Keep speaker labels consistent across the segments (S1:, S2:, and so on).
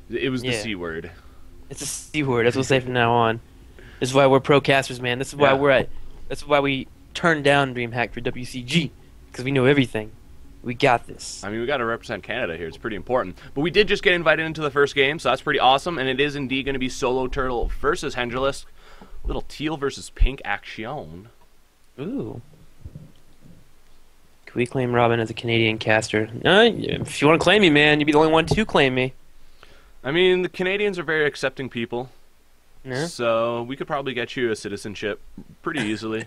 S1: It was the
S2: Yeah.
S1: C word.
S2: It's a C word. That's what we'll say from now on. This is why we're pro casters, man. This is why
S1: Yeah.
S2: we're at. That's why we turned down DreamHack for WCG because we know everything. We got this.
S1: I mean, we got to represent Canada here. It's pretty important. But we did just get invited into the first game, so that's pretty awesome. And it is indeed going to be Soloturtle versus Hendralisk. Little teal versus pink action.
S2: Ooh. Can we claim Robin as a Canadian caster? If you want to claim me, man, you'd be the only one to claim me.
S1: I mean, the Canadians are very accepting people.
S2: Yeah.
S1: So we could probably get you a citizenship pretty easily.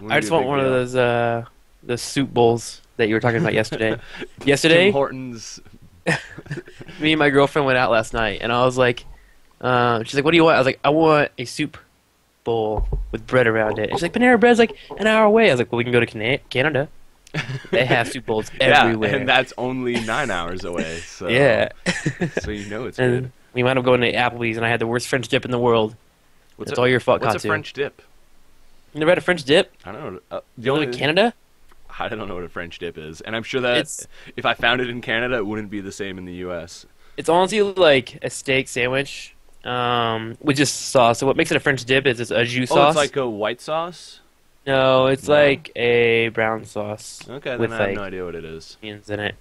S2: I just want one of those soup bowls that you were talking about yesterday. Yesterday,
S1: Tim Hortons.
S2: me and my girlfriend went out last night, and I was like, she's like, "What do you want?" I was like, "I want a soup bowl with bread around it." And she's like, "Panera Bread's like an hour away." I was like, "Well, we can go to Canada. They have soup bowls everywhere."
S1: Yeah, and that's only 9 hours away. So
S2: Yeah.
S1: so you know it's
S2: And
S1: good.
S2: we wound up going to Applebee's, and I had the worst French dip in the world. That's all your fault,
S1: What's
S2: Katu.
S1: a French dip?
S2: You never had a French dip?
S1: I don't know. The
S2: You only
S1: only
S2: in Canada?
S1: I don't know what a French dip is, and I'm sure that
S2: It's
S1: if I found it in Canada, it wouldn't be the same in the U.S.
S2: it's honestly like a steak sandwich, with just sauce. So what makes it a French dip is it's a jus
S1: Oh,
S2: sauce.
S1: it's like a white sauce.
S2: No, it's
S1: No?
S2: like a brown sauce
S1: Okay,
S2: with
S1: then I have
S2: like
S1: no idea what it is.
S2: onions in it.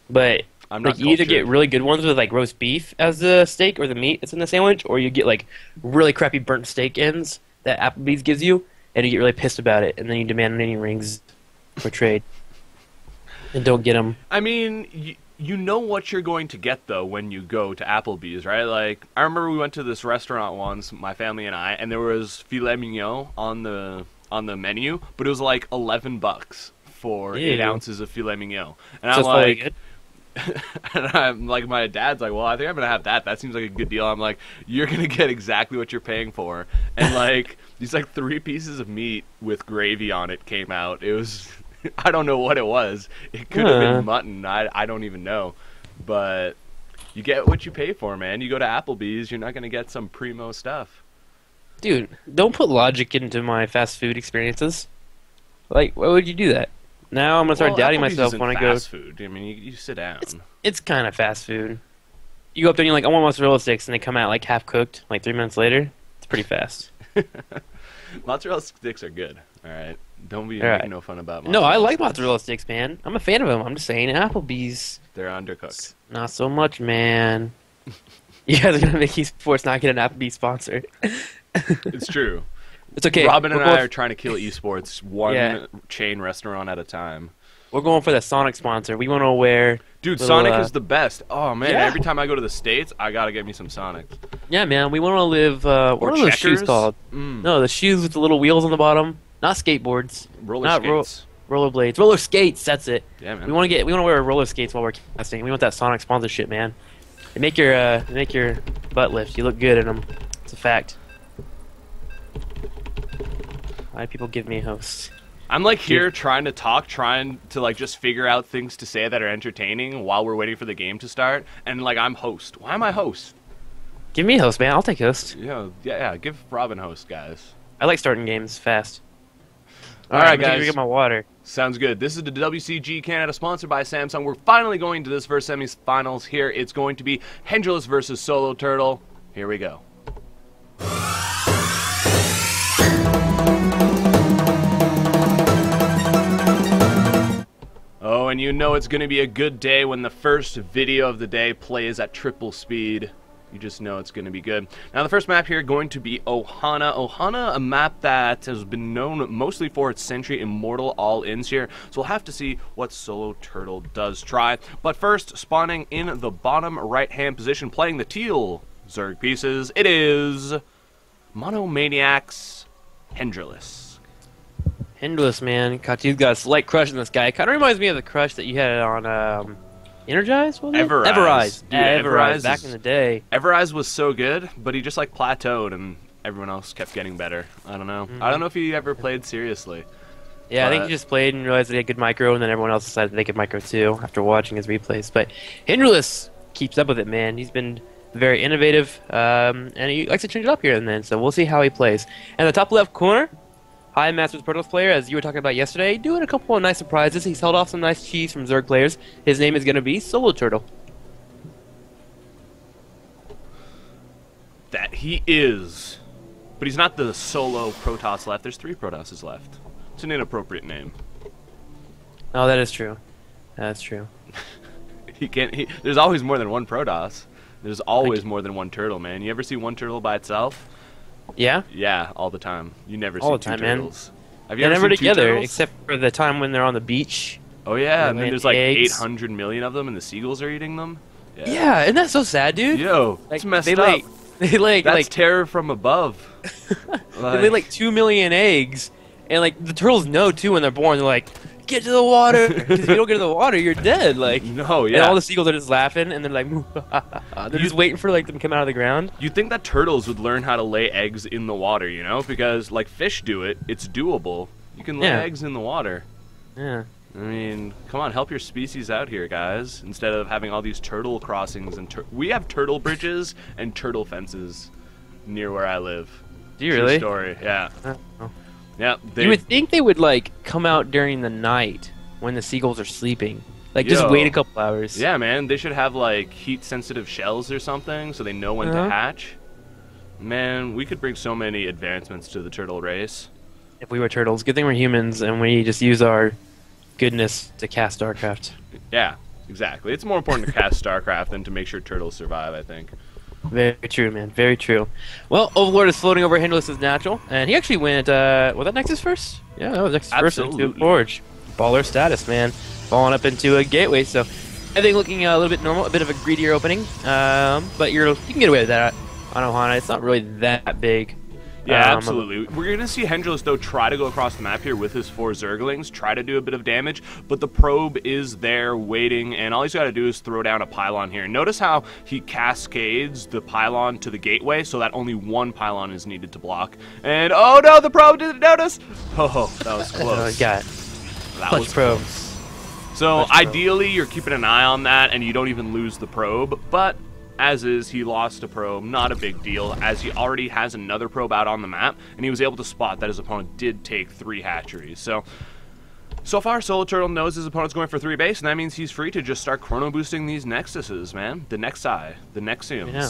S2: But
S1: I'm not
S2: like you either get
S1: cultured.
S2: really good ones with like roast beef as the steak or the meat that's in the sandwich, or you get like really crappy burnt steak ends that Applebee's gives you, and you get really pissed about it, and then you demand onion rings for trade, and don't get them.
S1: I mean, you know what you're going to get though when you go to Applebee's, right? Like I remember we went to this restaurant once, my family and I, and there was filet mignon on the menu, but it was like $11 for
S2: Ew.
S1: 8 ounces of filet mignon, and
S2: So
S1: I'm
S2: it's probably
S1: like.
S2: good.
S1: And I'm like, my dad's like, well, I think I'm gonna have that. That seems like a good deal. I'm like, you're gonna get exactly what you're paying for. And like these like 3 pieces of meat with gravy on it came out. It was, I don't know what it was. It could have
S2: Huh.
S1: been mutton. I don't even know. But you get what you pay for, man. You go to Applebee's, you're not gonna get some primo stuff.
S2: Dude, don't put logic into my fast food experiences. Like, why would you do that? Now I'm gonna start
S1: Well,
S2: doubting
S1: Applebee's
S2: myself
S1: isn't
S2: when I go.
S1: fast food. I mean, you sit down.
S2: It's kind of fast food. You go up there and you're like, I want mozzarella sticks, and they come out like half cooked, like 3 minutes later. It's pretty fast.
S1: Mozzarella sticks are good. All right, don't be
S2: All right.
S1: making no fun about.
S2: No, I like
S1: sticks.
S2: mozzarella sticks, man. I'm a fan of them. I'm just saying, Applebee's,
S1: They're undercooked.
S2: not so much, man. You guys are gonna make esports not get an Applebee's sponsor.
S1: It's true.
S2: It's okay.
S1: Robin and
S2: We're
S1: I
S2: both-
S1: are trying to kill esports one
S2: Yeah.
S1: chain restaurant at a time.
S2: We're going for the Sonic sponsor. We want to wear.
S1: Dude,
S2: Little,
S1: Sonic is the best. Oh man,
S2: yeah.
S1: every time I go to the States, I gotta get me some Sonic.
S2: Yeah, man. We want to live. What are those shoes
S1: Checkers?
S2: called?
S1: Mm.
S2: No, the shoes with the little wheels on the bottom. Not skateboards.
S1: Roller
S2: Not
S1: skates.
S2: Rollerblades. Roller skates. That's it.
S1: Yeah, man.
S2: We want to wear roller skates while we're casting. We want that Sonic sponsorship, man. They make your butt lift. You look good in them. It's a fact. Why do people give me a host?
S1: I'm like here trying to talk, trying to like just figure out things to say that are entertaining while we're waiting for the game to start, and like I'm host. Why am I host?
S2: Give me a host, man. I'll take host.
S1: Yeah. Give Robin host, guys.
S2: I like starting games fast.
S1: All right,
S2: I'm gonna
S1: guys.
S2: get my water.
S1: Sounds good. This is the WCG Canada, sponsored by Samsung. We're finally going to this first semifinals here. It's going to be Hendralisk versus Soloturtle. Here we go. Oh, and you know it's going to be a good day when the first video of the day plays at triple speed. You just know it's going to be good. Now, the first map here going to be Ohana. Ohana, a map that has been known mostly for its Sentry Immortal all-ins here. So we'll have to see what Soloturtle does try. But first, spawning in the bottom right-hand position, playing the teal Zerg pieces, it is Monomaniacs Hendralisk.
S2: Hendralisk, man. Katu's got a slight crush on this guy. It kind of reminds me of the crush that you had on Energize, was it?
S1: Everrise.
S2: Everrise.
S1: Dude,
S2: Everrise.
S1: Everrise
S2: Back
S1: is-
S2: in the day.
S1: Everrise was so good, but he just like plateaued and everyone else kept getting better. I don't know. I don't know if he ever played seriously.
S2: Yeah, I think
S1: But-
S2: he just played and realized that he had good micro, and then everyone else decided they could micro too after watching his replays. But Hendralisk keeps up with it, man. He's been very innovative, and he likes to change it up here and then. So we'll see how he plays. And the top left corner, high Masters Portals player, as you were talking about yesterday, doing a couple of nice surprises. He's held off some nice cheese from Zerg players. His name is going to be Soloturtle.
S1: He is. But he's not the solo Protoss left. There's 3 Protosses left. It's an inappropriate name.
S2: Oh, that is true. That's true.
S1: There's always more than one Protoss. There's always more than one turtle, man. You ever see one turtle by itself?
S2: Yeah?
S1: Yeah, all the time. You never see
S2: All the
S1: 2
S2: time,
S1: turtles.
S2: man.
S1: Have you ever
S2: never
S1: seen 2
S2: together,
S1: turtles?
S2: except for the time when they're on the beach.
S1: Oh yeah, and then there's like
S2: eggs.
S1: 800 million of them, and the seagulls are eating them.
S2: Yeah, isn't that so sad, dude?
S1: Yo,
S2: Like,
S1: it's messed
S2: they
S1: up. That's terror from above.
S2: they lay like 2 million eggs, and like the turtles know too when they're born. They're like, "Get to the water, because if you don't get to the water, you're dead." Like,
S1: no, yeah.
S2: And all the seagulls are just laughing, and they're like, they're just waiting for like them to come out of the ground.
S1: You'd think that turtles would learn how to lay eggs in the water, you know, because like fish do it. It's doable. You can lay eggs in the water.
S2: Yeah.
S1: I mean, come on, help your species out here, guys. Instead of having all these turtle crossings and we have turtle bridges and turtle fences near where I live.
S2: Do you
S1: True
S2: really?
S1: Story, yeah.
S2: Oh.
S1: Yeah.
S2: You would think they would like come out during the night when the seagulls are sleeping. Like just wait a couple hours.
S1: Yeah, man. They should have like heat-sensitive shells or something so they know when to hatch. Man, we could bring so many advancements to the turtle race.
S2: If we were turtles, good thing we're humans and we just use our goodness to cast StarCraft.
S1: Yeah, exactly. It's more important to cast StarCraft than to make sure turtles survive, I think.
S2: Very true, man. Very true. Well, Overlord is floating over Hendralisk natural, and he actually went, was that Nexus first? Yeah, that was Nexus first into Forge. Baller status, man. Falling up into a gateway, so everything looking a little bit normal, a bit of a greedier opening, but you can get away with that on Ohana. It's not really that big.
S1: Yeah, absolutely. We're going to see Hendralisk, though, try to go across the map here with his 4 Zerglings, try to do a bit of damage, but the probe is there waiting, and all he's got to do is throw down a pylon here. Notice how he cascades the pylon to the gateway so that only 1 pylon is needed to block. And, oh no, the probe didn't notice! Oh, that was close.
S2: Got it.
S1: That
S2: Clutch
S1: was
S2: probe.
S1: close. So, ideally, you're keeping an eye on that, and you don't even lose the probe, but as is, he lost a probe, not a big deal, as he already has another probe out on the map, and he was able to spot that his opponent did take 3 hatcheries. So far, Soloturtle knows his opponent's going for 3 base, and that means he's free to just start chrono boosting these Nexuses, man. The Nexi, the Nexiums.
S2: Yeah.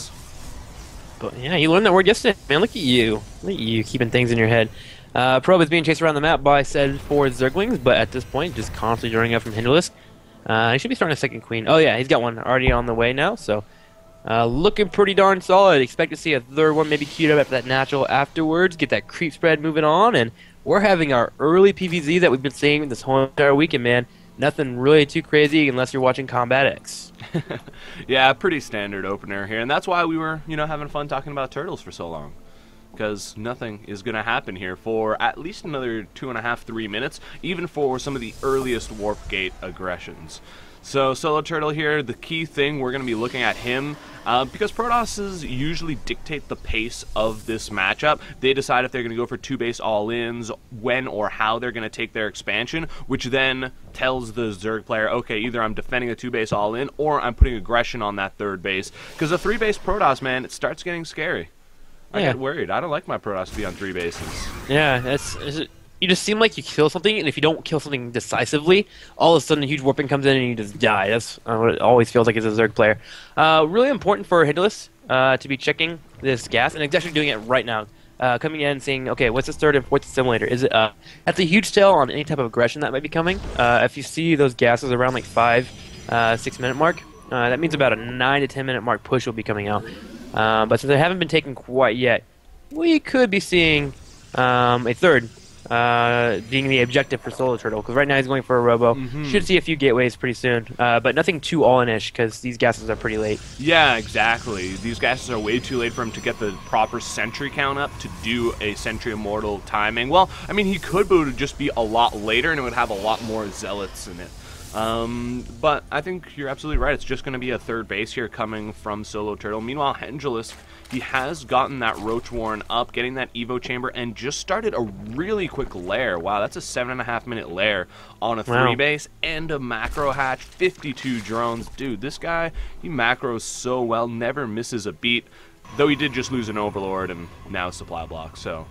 S2: But yeah, you learned that word yesterday, man. Look at you. Look at you keeping things in your head. Probe is being chased around the map by said 4 Zerglings, but at this point, just constantly running up from Hendralisk. He should be starting a second queen. Oh yeah, he's got one already on the way now, so looking pretty darn solid. Expect to see a 3rd one maybe queued up after that natural afterwards. Get that creep spread moving on, and we're having our early PvZ that we've been seeing this whole entire weekend, man. Nothing really too crazy unless you're watching Combat X.
S1: Yeah, pretty standard opener here, and that's why we were, having fun talking about turtles for so long. Because nothing is going to happen here for at least another 2.5, 3 minutes, even for some of the earliest Warp Gate aggressions. So Soloturtle here, the key thing, we're going to be looking at him, because Protosses usually dictate the pace of this matchup. They decide if they're going to go for 2 base all-ins, when or how they're going to take their expansion, which then tells the Zerg player, okay, either I'm defending a 2 base all-in, or I'm putting aggression on that 3rd base. Because a 3 base Protoss, man, it starts getting scary. I get worried. I don't like my Protoss to be on 3 bases.
S2: Yeah, you just seem like you kill something, and if you don't kill something decisively, all of a sudden a huge warping comes in and you just die. That's what it always feels like as a Zerg player. Really important for Hendralisk to be checking this gas, and it's actually doing it right now. Coming in and saying, okay, what's this 3rd and 4th assimilator? Is it that's a huge tell on any type of aggression that might be coming. If you see those gases around like 5-6 minute mark, that means about a 9 to 10 minute mark push will be coming out. But since they haven't been taken quite yet, we could be seeing a 3rd being the objective for Soloturtle, because right now he's going for a robo. Should see a few gateways pretty soon, but nothing too all-in-ish, because these gases are pretty late.
S1: Yeah, exactly. These gases are way too late for him to get the proper sentry count up to do a Sentry Immortal timing. Well, I mean, he could, but it would just be a lot later, and it would have a lot more zealots in it. But I think you're absolutely right. It's just going to be a 3rd base here coming from Soloturtle. Meanwhile, Hendralisk, he has gotten that Roach Warren up, getting that Evo Chamber, and just started a really quick lair. Wow, that's a 7.5 minute lair on a 3 base and a macro hatch, 52 drones. Dude, this guy, he macros so well, never misses a beat, though he did just lose an Overlord and now a supply block, so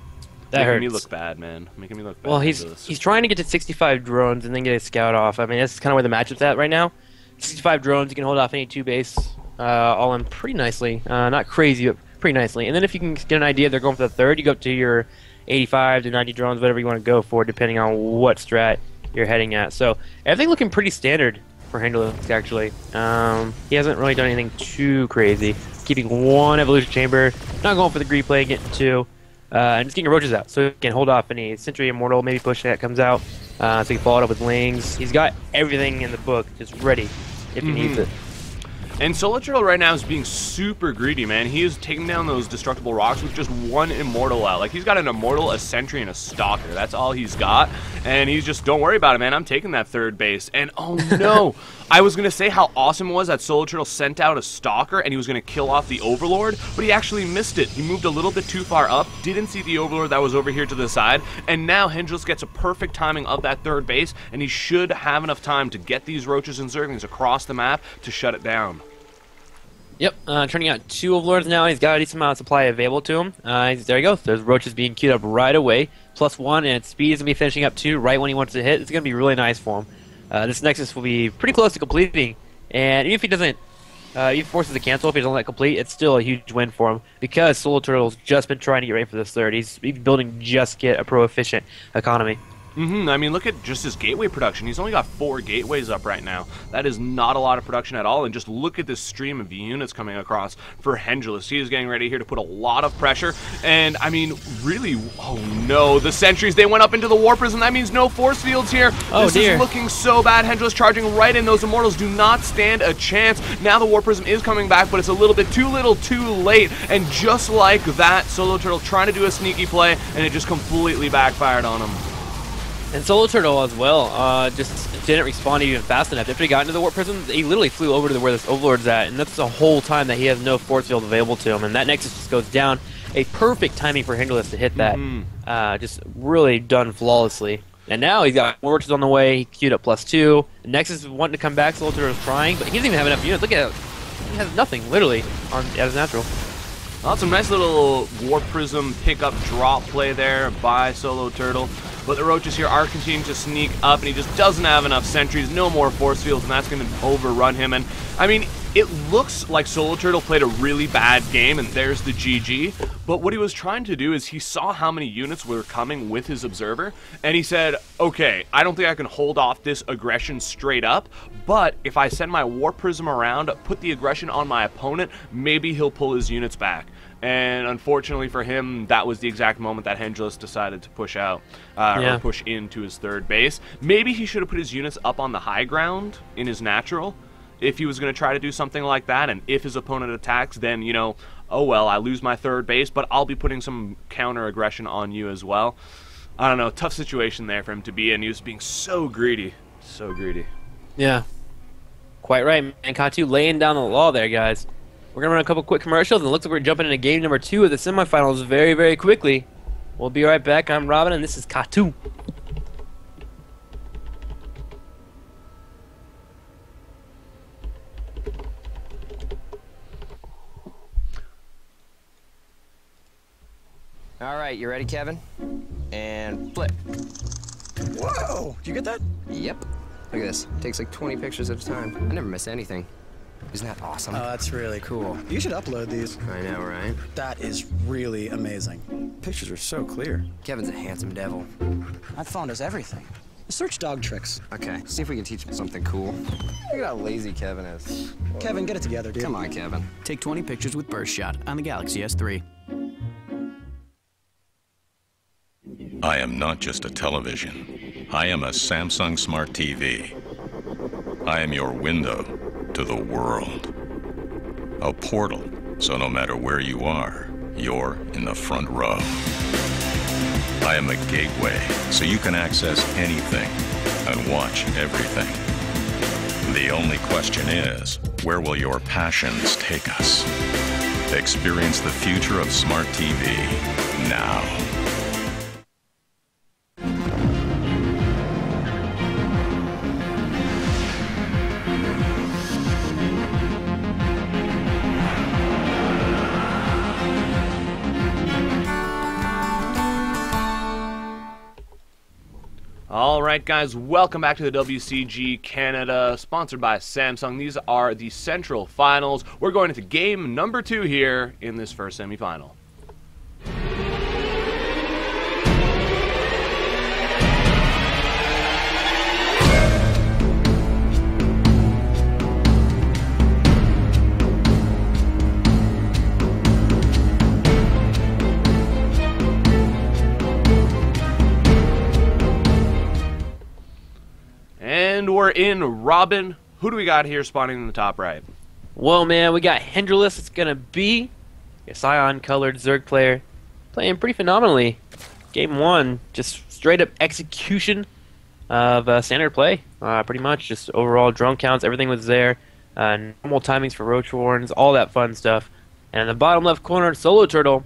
S2: that
S1: making me look bad, man. Making me look bad.
S2: Well, he's trying to get to 65 drones and then get a scout off. I mean, that's kind of where the matchup's at right now. 65 drones, you can hold off any 2 base all in pretty nicely. Not crazy, but pretty nicely. And then if you can get an idea they're going for the third, you go up to your 85 to 90 drones, whatever you want to go for, depending on what strat you're heading at. So everything looking pretty standard for Hendralisk, actually. He hasn't really done anything too crazy. Keeping one evolution chamber, not going for the greed play, getting two, and just getting your roaches out so he can hold off any Sentry Immortal, maybe push that comes out, so he can follow it up with Lings. He's got everything in the book just ready if he needs it.
S1: And Soloturtle right now is being super greedy, man. He is taking down those destructible rocks with just one Immortal out. Like, he's got an Immortal, a Sentry, and a Stalker. That's all he's got. And he's just, don't worry about it, man. I'm taking that third base. And, oh, no. I was going to say how awesome it was that Soloturtle sent out a Stalker and he was going to kill off the Overlord, but he actually missed it. He moved a little bit too far up, didn't see the Overlord that was over here to the side, and now Hendralisk gets a perfect timing of that third base, and he should have enough time to get these Roaches and Zerglings across the map to shut it down.
S2: Yep, turning out two Overlords now. He's got a decent amount of supply available to him. There he goes. There's Roaches being queued up right away. +1, and its speed is going to be finishing up 2 right when he wants to hit. It's going to be really nice for him. This Nexus will be pretty close to completing, and even if he doesn't, he forces to cancel if he doesn't let it complete, it's still a huge win for him because Soloturtle's just been trying to get ready for this third. He's building just get a pro-efficient economy.
S1: I mean, look at just his gateway production. He's only got 4 gateways up right now. That is not a lot of production at all, and just look at this stream of units coming across for Hendralisk. He is getting ready here to put a lot of pressure, and, I mean, really, oh no, the sentries, they went up into the War Prism. That means no force fields here.
S2: Oh,
S1: this is looking so bad. Hendralisk charging right in. Those Immortals do not stand a chance. Now the War Prism is coming back, but it's a little bit too little, too late, and just like that, Soloturtle trying to do a sneaky play, and it just completely backfired on him.
S2: And Soloturtle as well, just didn't respond even fast enough. After he got into the Warp Prism, he literally flew over to where this Overlord's at, and that's the whole time that he has no force field available to him, and that Nexus just goes down. A perfect timing for Hendralisk to hit that. Just really done flawlessly. And now he's got more Roaches on the way, he queued up +2. The Nexus is wanting to come back, Soloturtle's trying, but he doesn't even have enough units. Look at it. He has nothing, literally, at his natural.
S1: Well, some nice little War Prism pick-up drop play there by Soloturtle. But the Roaches here are continuing to sneak up, and he just doesn't have enough sentries, no more force fields, and that's going to overrun him. And, I mean, it looks like Soloturtle played a really bad game, and there's the GG. But what he was trying to do is he saw how many units were coming with his Observer, and he said, okay, I don't think I can hold off this aggression straight up, but if I send my War Prism around, put the aggression on my opponent, maybe he'll pull his units back. And unfortunately for him, that was the exact moment that Hendralisk decided to push out, or push into his third base. Maybe he should have put his units up on the high ground in his natural if he was going to try to do something like that. And if his opponent attacks, then, you know, oh well, I lose my third base, but I'll be putting some counter aggression on you as well. I don't know, tough situation there for him to be in. He was being so greedy. So greedy.
S2: Yeah. Quite right, man. Katu laying down the law there, guys. We're going to run a couple quick commercials, and it looks like we're jumping into game number 2 of the semifinals very, very quickly. We'll be right back. I'm Robin, and this is Katu.
S3: All right, you ready, Kevin? And flip.
S4: Whoa! Did you get that?
S3: Yep. Look at this. Takes like 20 pictures at a time. I never miss anything. Isn't that awesome?
S4: Oh, that's really cool. You should upload these.
S3: I know, right?
S4: That is really amazing. Pictures are so clear.
S3: Kevin's a handsome devil.
S4: My phone does everything. Search dog tricks.
S3: Okay, see if we can teach him something cool. Look at how lazy Kevin is.
S4: Kevin, get it together, dude.
S3: Come on, Kevin.
S5: Take 20 pictures with Burst Shot on the Galaxy S3.
S6: I am not just a television. I am a Samsung Smart TV. I am your window to the world. A portal, so no matter where you are, you're in the front row. I am a gateway, so you can access anything and watch everything. The only question is, where will your passions take us? Experience the future of Smart TV now.
S1: Alright guys, welcome back to the WCG Canada, sponsored by Samsung. These are the Central Finals. We're going into game number 2 here in this first semifinal. And we're in Robin. Who do we got here spawning in the top right?
S2: Well, man, we got Hendralisk. It's going to be a cyan-colored Zerg player playing pretty phenomenally. Game 1, just straight-up execution of standard play, pretty much. Just overall drone counts, everything was there. Normal timings for Roach Warrens, all that fun stuff. And in the bottom left corner, Soloturtle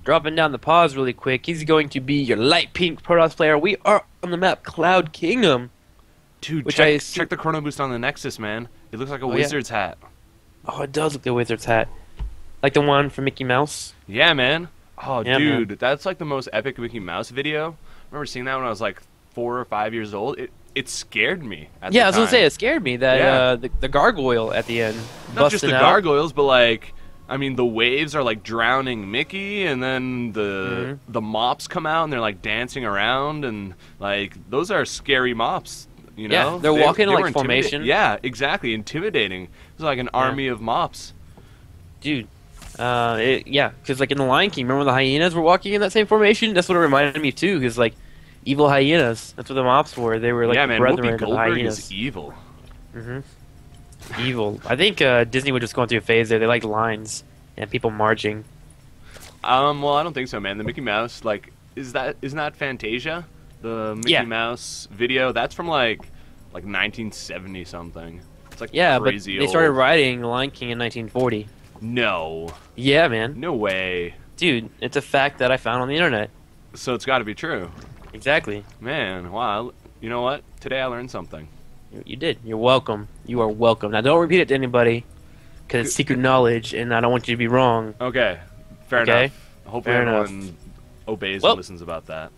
S2: dropping down the pause really quick. He's going to be your light pink Protoss player. We are on the map Cloud Kingdom.
S1: Dude,
S2: Which
S1: check the chrono boost on the Nexus, man. It looks like a wizard's hat.
S2: Oh, it does look like a wizard's hat. Like the one from Mickey Mouse.
S1: Yeah, man. Oh,
S2: Yeah,
S1: dude,
S2: man.
S1: that's like the most epic Mickey Mouse video. I remember seeing that when I was like 4 or 5 years old. It scared me at the
S2: Yeah, I was going to
S1: time.
S2: say, it scared me that the gargoyle at the end.
S1: Not just
S2: busting
S1: the
S2: out.
S1: gargoyles, but like, I mean, the waves are like drowning Mickey, and then the mops come out and they're like dancing around, and like those are scary mops. You know?
S2: Yeah, they're walking in
S1: were
S2: like formation.
S1: Yeah, exactly, intimidating. It's like an army of mops.
S2: Dude. Yeah, because like in the Lion King, remember when the hyenas were walking in that same formation? That's what it reminded me too, because like evil hyenas. That's what the mops were. They were like
S1: Yeah,
S2: the
S1: man,
S2: brethren
S1: Whoopi
S2: of the
S1: Goldberg
S2: hyenas.
S1: is evil.
S2: Evil. I think Disney was just going through a phase there. They liked lines and people marching.
S1: Well, I don't think so, man. The Mickey Mouse, like, isn't that Fantasia? The Mickey Mouse video? That's from like 1970 something. It's like
S2: Yeah, but
S1: crazy
S2: they started
S1: old.
S2: writing The Lion King in 1940.
S1: No.
S2: Yeah, man.
S1: No way.
S2: Dude, it's a fact that I found on the internet.
S1: So it's got to be true.
S2: Exactly.
S1: Man, wow. You know what? Today I learned something.
S2: You did. You're welcome. You are welcome. Now, don't repeat it to anybody, because it's secret knowledge, and I don't want you to be wrong.
S1: Okay. Fair
S2: Okay.
S1: enough. Hopefully
S2: Fair enough.
S1: everyone obeys
S2: Well.
S1: and listens about that.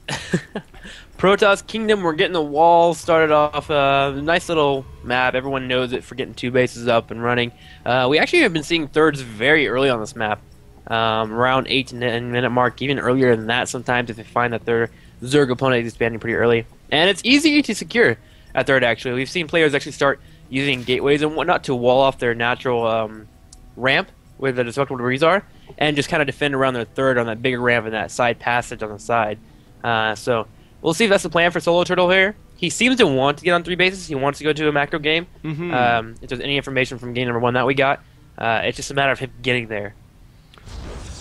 S2: Protoss Kingdom, we're getting the wall started off. Nice little map. Everyone knows it for getting 2 bases up and running. We actually have been seeing thirds very early on this map. Around 8 to 10 minute mark, even earlier than that sometimes if they find that their Zerg opponent is expanding pretty early. And it's easy to secure at third, actually. We've seen players actually start using gateways and whatnot to wall off their natural ramp where the destructible debris are, and just kind of defend around their third on that bigger ramp and that side passage on the side. So we'll see if that's the plan for Soloturtle here. He seems to want to get on 3 bases. He wants to go to a macro game. If there's any information from game number 1 that we got, it's just a matter of him getting there.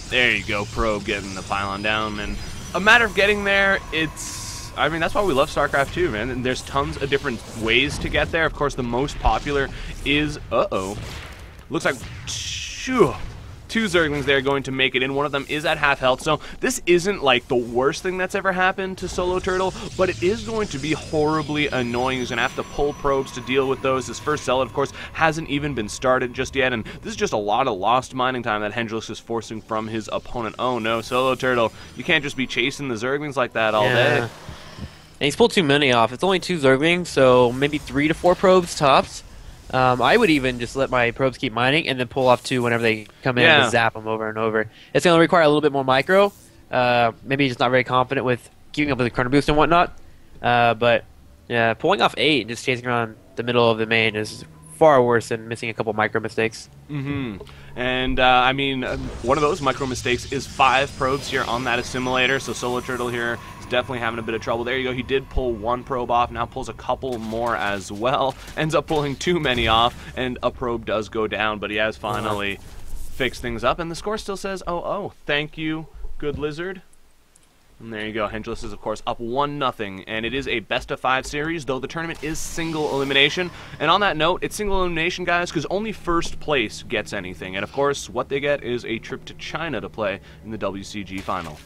S1: There you go, Probe getting the pylon down. And a matter of getting there, I mean, that's why we love StarCraft 2, man. And there's tons of different ways to get there. Of course, the most popular is, looks like 2 Zerglings there going to make it in. One of them is at half health, so this isn't like the worst thing that's ever happened to Soloturtle, but it is going to be horribly annoying. He's going to have to pull probes to deal with those. His first zealot, of course, hasn't even been started just yet, and this is just a lot of lost mining time that Hendralisk is forcing from his opponent. Oh no, Soloturtle, you can't just be chasing the Zerglings like that all day.
S2: And he's pulled too many off. It's only 2 Zerglings, so maybe 3 to 4 probes tops. I would even just let my probes keep mining and then pull off 2 whenever they come in and zap them over and over. It's going to require a little bit more micro. Maybe he's not very confident with keeping up with the chrono boost and whatnot. But yeah, pulling off 8 and just chasing around the middle of the main is far worse than missing a couple micro mistakes.
S1: And I mean, one of those micro mistakes is 5 probes here on that assimilator, so Soloturtle here is definitely having a bit of trouble. There you go, he did pull 1 probe off, now pulls a couple more as well, ends up pulling too many off, and a probe does go down, but he has finally fixed things up, and the score still says, oh, thank you, good lizard. And there you go. Hendralisk is, of course, up 1-0, and it is a best-of-5 series, though the tournament is single elimination. And on that note, it's single elimination, guys, because only first place gets anything. And, of course, what they get is a trip to China to play in the WCG final.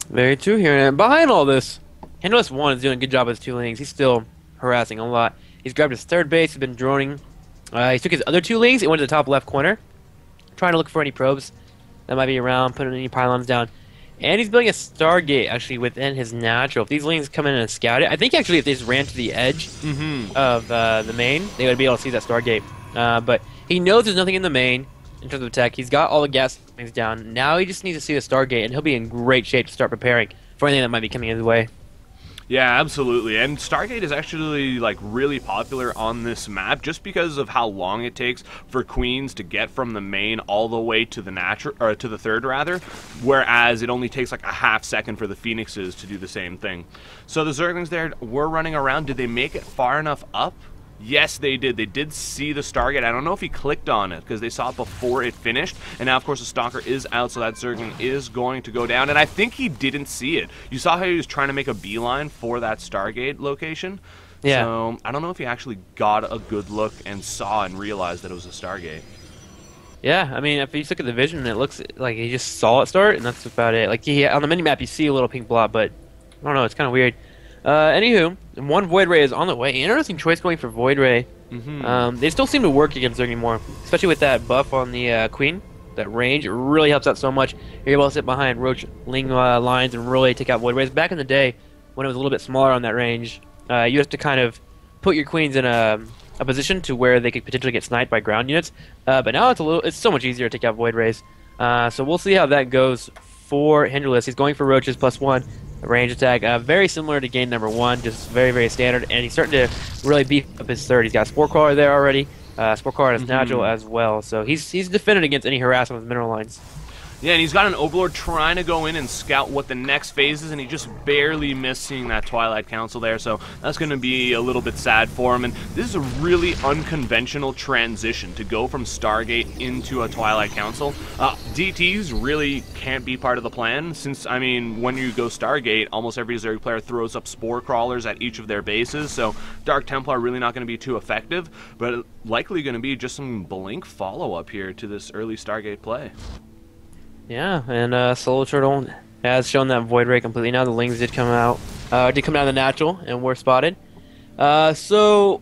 S2: Very true here. And behind all this, Hendralisk 1 is doing a good job with his 2 lings. He's still harassing a lot. He's grabbed his 3rd base. He's been droning. He took his other 2 lings and went to the top left corner, trying to look for any probes that might be around, putting any pylons down. And he's building a Stargate actually within his natural. If these lings come in and scout it, I think actually if they just ran to the edge of the main, they would be able to see that Stargate. But he knows there's nothing in the main in terms of tech. He's got all the gas things down. Now he just needs to see the Stargate, and he'll be in great shape to start preparing for anything that might be coming his way.
S1: Yeah, absolutely. And Stargate is actually like really popular on this map just because of how long it takes for queens to get from the main all the way to the natural, or to the third rather, whereas it only takes like a half second for the phoenixes to do the same thing. So the zerglings there were running around. Did they make it far enough up? Yes, they did. They did see the Stargate. I don't know if he clicked on it because they saw it before it finished. And now, of course, the Stalker is out, so that Zergling is going to go down. And I think he didn't see it. You saw how he was trying to make a beeline for that Stargate location?
S2: Yeah.
S1: So I don't know if he actually got a good look and saw and realized that it was a Stargate.
S2: Yeah, I mean, if you look at the vision, it looks like he just saw it start, and that's about it. Like, on the mini-map, you see a little pink blob, but I don't know, it's kind of weird. Anywho, one Void Ray is on the way. Interesting choice going for Void Ray. They still seem to work against Zerg anymore, especially with that buff on the Queen. That range, it really helps out so much. You're able to sit behind Roach Ling lines and really take out Void Rays. Back in the day, when it was a little bit smaller on that range, you have to kind of put your Queens in a position to where they could potentially get sniped by ground units. But now it's so much easier to take out Void Rays. So we'll see how that goes for Hendralisk. He's going for Roaches +1. Range attack, very similar to game number 1, just very, very standard, and he's starting to really beef up his third. He's got a Spore Crawler there already, Spore Crawler is natural as well, so he's defended against any harassment with mineral lines.
S1: Yeah, and he's got an Overlord trying to go in and scout what the next phase is, and he just barely missed seeing that Twilight Council there, so that's going to be a little bit sad for him. And this is a really unconventional transition to go from Stargate into a Twilight Council. DTs really can't be part of the plan, since, I mean, when you go Stargate, almost every Zerg player throws up Spore Crawlers at each of their bases, so Dark Templar really not going to be too effective, but likely going to be just some blink follow-up here to this early Stargate play.
S2: Yeah, and Soloturtle has shown that Void Ray completely now. The Lings did come out of the natural and were spotted. So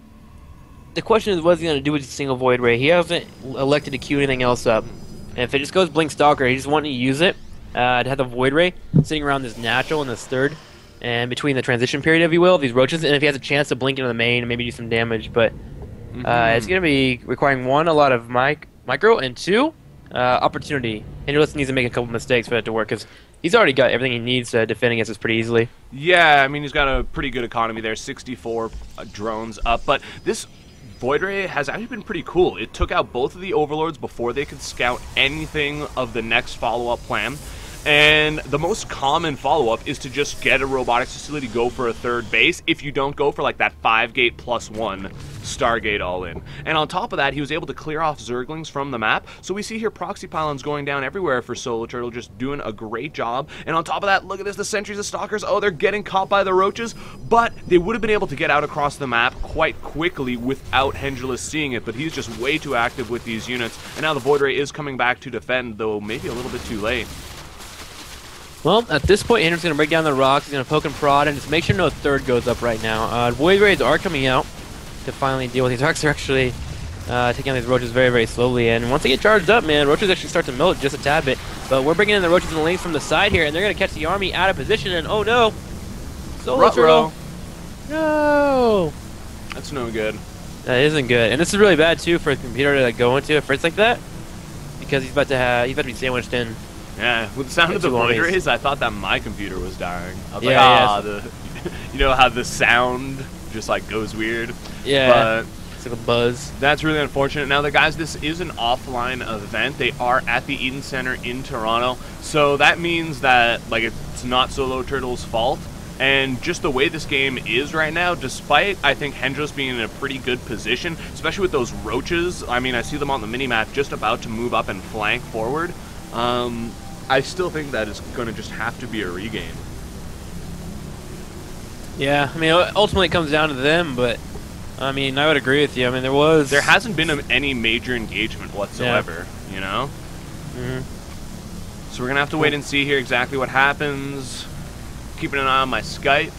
S2: the question is, what's he going to do with a single Void Ray? He hasn't elected to queue anything else up. And if it just goes Blink Stalker, he's just wanting to use it to have the Void Ray sitting around this natural and this third, and between the transition period, if you will, of these roaches, and if he has a chance to blink into the main and maybe do some damage. But it's going to be requiring, 1, a lot of micro, and 2, opportunity. Hendralisk needs to make a couple mistakes for that to work, because he's already got everything he needs to defend against us pretty easily.
S1: Yeah, I mean, he's got a pretty good economy there, 64 drones up, but this Void Ray has actually been pretty cool. It took out both of the Overlords before they could scout anything of the next follow-up plan. And the most common follow-up is to just get a robotics facility, go for a third base, if you don't go for like that 5-gate +1 Stargate all-in. And on top of that, he was able to clear off Zerglings from the map, so we see here proxy pylons going down everywhere for Soloturtle, just doing a great job. And on top of that, look at this, the sentries of Stalkers, oh, they're getting caught by the Roaches, but they would have been able to get out across the map quite quickly without Hendralisk seeing it, but he's just way too active with these units. And now the Void Ray is coming back to defend, though maybe a little bit too late.
S2: Well, at this point, Hendralisk's going to break down the rocks, he's going to poke and prod, and just make sure no third goes up right now. Void Rays are coming out to finally deal with these rocks. They're actually taking on these Roaches very, very slowly, and once they get charged up, man, Roaches actually start to melt just a tad bit. But we're bringing in the Roaches and the Lings from the side here, and they're going to catch the army out of position, and oh no! Soloturtle! No!
S1: That's no good.
S2: That isn't good, and this is really bad too for a computer to go into a fritz like that, because he's about to be sandwiched in.
S1: Yeah, with the sound of the Void Rays, I thought that my computer was dying. I was you know how the sound just like goes weird?
S2: Yeah,
S1: but
S2: it's like a buzz.
S1: That's really unfortunate. Now, the guys, this is an offline event. They are at the Eden Center in Toronto, so that means that like it's not Soloturtle's fault. And just the way this game is right now, despite, I think, Hendralisk being in a pretty good position, especially with those Roaches, I mean, I see them on the mini-map just about to move up and flank forward. I still think that it's going to just have to be a regame.
S2: Yeah, I mean, ultimately it comes down to them, but, I mean, I would agree with you. I mean, there
S1: hasn't been any major engagement whatsoever, you know? So we're going to have to wait and see here exactly what happens. Keeping an eye on my Skype.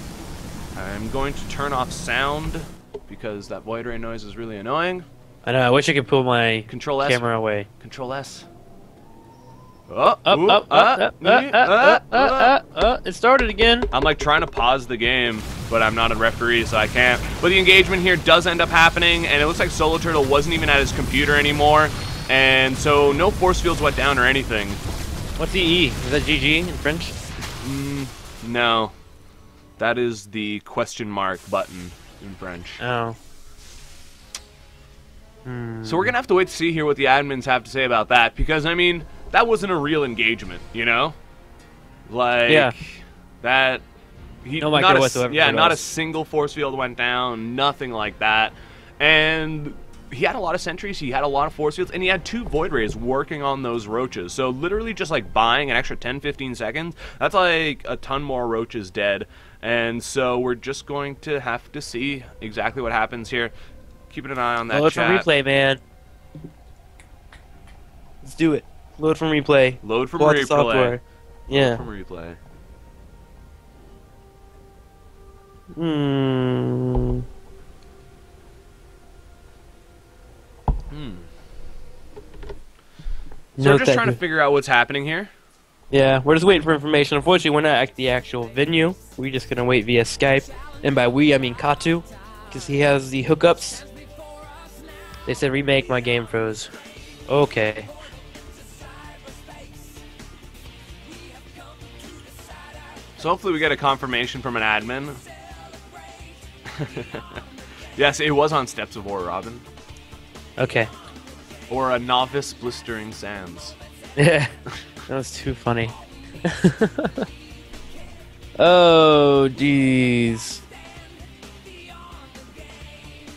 S1: I'm going to turn off sound because that Void Ray noise is really annoying.
S2: I know, I wish I could pull my
S1: Control S.
S2: camera away.
S1: Control S.
S2: It started again.
S1: I'm like trying to pause the game, but I'm not a referee, so I can't. But the engagement here does end up happening, and it looks like Soloturtle wasn't even at his computer anymore, and so no force fields went down or anything.
S2: What's the E? Is that GG in French?
S1: No. That is the question mark button in French.
S2: Oh.
S1: So we're going to have to wait to see here what the admins have to say about that, because, I mean, that wasn't a real engagement, you know? Like,
S2: yeah.
S1: That...
S2: No micro whatsoever.
S1: Yeah, not a single force field went down, nothing like that. And he had a lot of sentries, he had a lot of force fields, and he had 2 void rays working on those roaches. So literally just like buying an extra 10-15 seconds, that's like a ton more roaches dead. And so we're just going to have to see exactly what happens here. Keeping an eye on that
S2: Load
S1: chat.
S2: from replay, man. Let's do it. Load from replay.
S1: Load from
S2: Pull out the
S1: replay.
S2: software. Yeah.
S1: Load from replay. So we're just trying to figure out what's happening here.
S2: Yeah, we're just waiting for information. Unfortunately, we're not at the actual venue. We're just gonna wait via Skype, and by we I mean Katu, because he has the hookups. They said remake, my game froze. Okay.
S1: So hopefully we get a confirmation from an admin. Yes, it was on Steps of War, Robin.
S2: Okay.
S1: Or a novice blistering sands.
S2: Yeah, that was too funny. Oh, jeez.